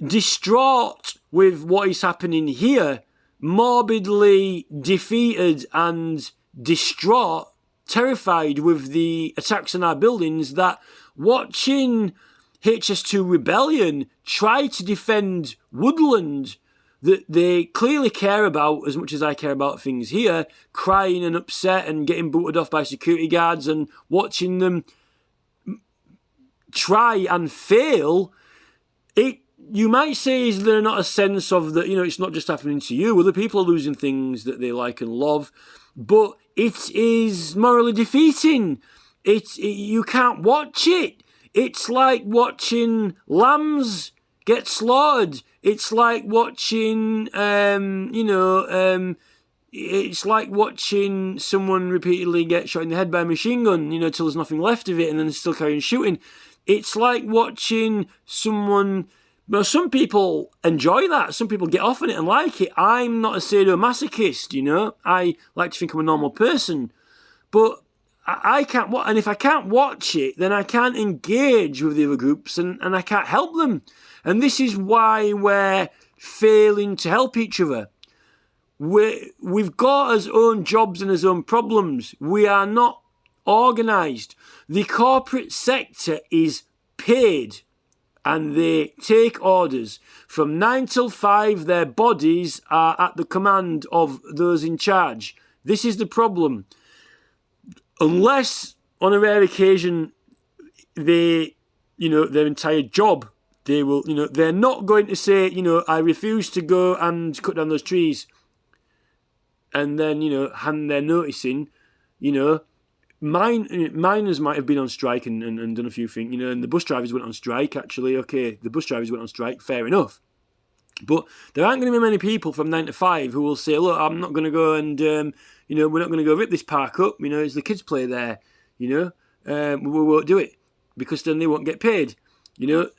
distraught with what is happening here, morbidly defeated and distraught, terrified with the attacks on our buildings, that watching HS2 Rebellion try to defend woodland that they clearly care about as much as I care about things here, crying and upset and getting booted off by security guards, and watching them try and fail, you might say, is there not a sense of that, it's not just happening to you, other people are losing things that they like and love, but it is morally defeating. You can't watch it. It's like watching lambs get slaughtered. It's like watching, it's like watching someone repeatedly get shot in the head by a machine gun, till there's nothing left of it, and then still carrying shooting. It's like watching someone. Well, some people enjoy that. Some people get off on it and like it. I'm not a sadomasochist, I like to think I'm a normal person. But I can't watch, and if I can't watch it, then I can't engage with the other groups, and I can't help them. And this is why we're failing to help each other. We've got our own jobs and our own problems. We are not organised. The corporate sector is paid, and they take orders. From 9 till 5, their bodies are at the command of those in charge. This is the problem. Unless, on a rare occasion, their entire job, they will, they're not going to say, I refuse to go and cut down those trees, and then, hand their notice in, Miners might have been on strike and done a few things, and the bus drivers went on strike, actually. Okay, the bus drivers went on strike, fair enough. But there aren't going to be many people from 9 to 5 who will say, look, I'm not going to go and, we're not going to go rip this park up, as the kids play there, we won't do it, because then they won't get paid. Their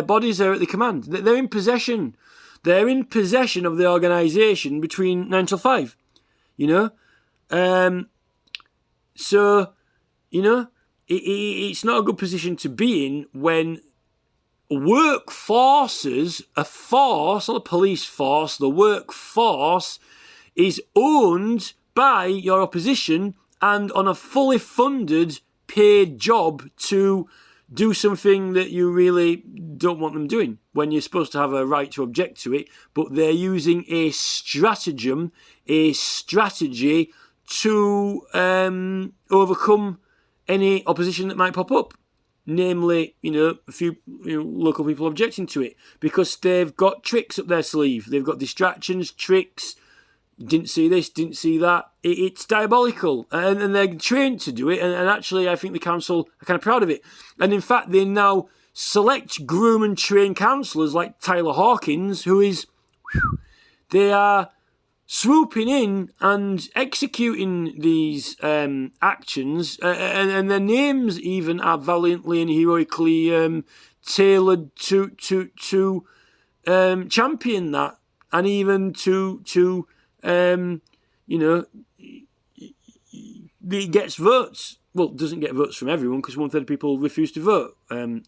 bodies are at the command. They're in possession. They're in possession of the organisation between 9 till 5, So, it's not a good position to be in when workforces, a force, not a police force, the workforce is owned by your opposition and on a fully funded, paid job to do something that you really don't want them doing, when you're supposed to have a right to object to it, but they're using a strategy to overcome any opposition that might pop up. Namely, a few local people objecting to it, because they've got tricks up their sleeve. They've got distractions, tricks, didn't see this, didn't see that. It's diabolical, and they're trained to do it. And actually, I think the council are kind of proud of it. And in fact, they now select, groom, and train councillors like Tyler Hawkins, who is, they are swooping in and executing these actions, and their names even are valiantly and heroically tailored to champion that, and even to it gets votes. Well, it doesn't get votes from everyone because 1/3 of people refuse to vote,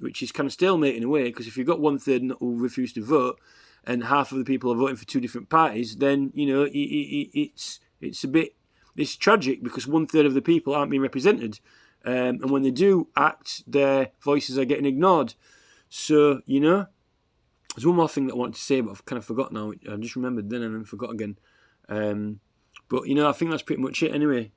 which is kind of stalemate in a way, because if you've got 1/3 who refuse to vote and half of the people are voting for two different parties, then, it's tragic, because 1/3 of the people aren't being represented. And when they do act, their voices are getting ignored. So, there's one more thing that I wanted to say, but I've kind of forgot now. I just remembered then and then forgot again. But, I think that's pretty much it anyway.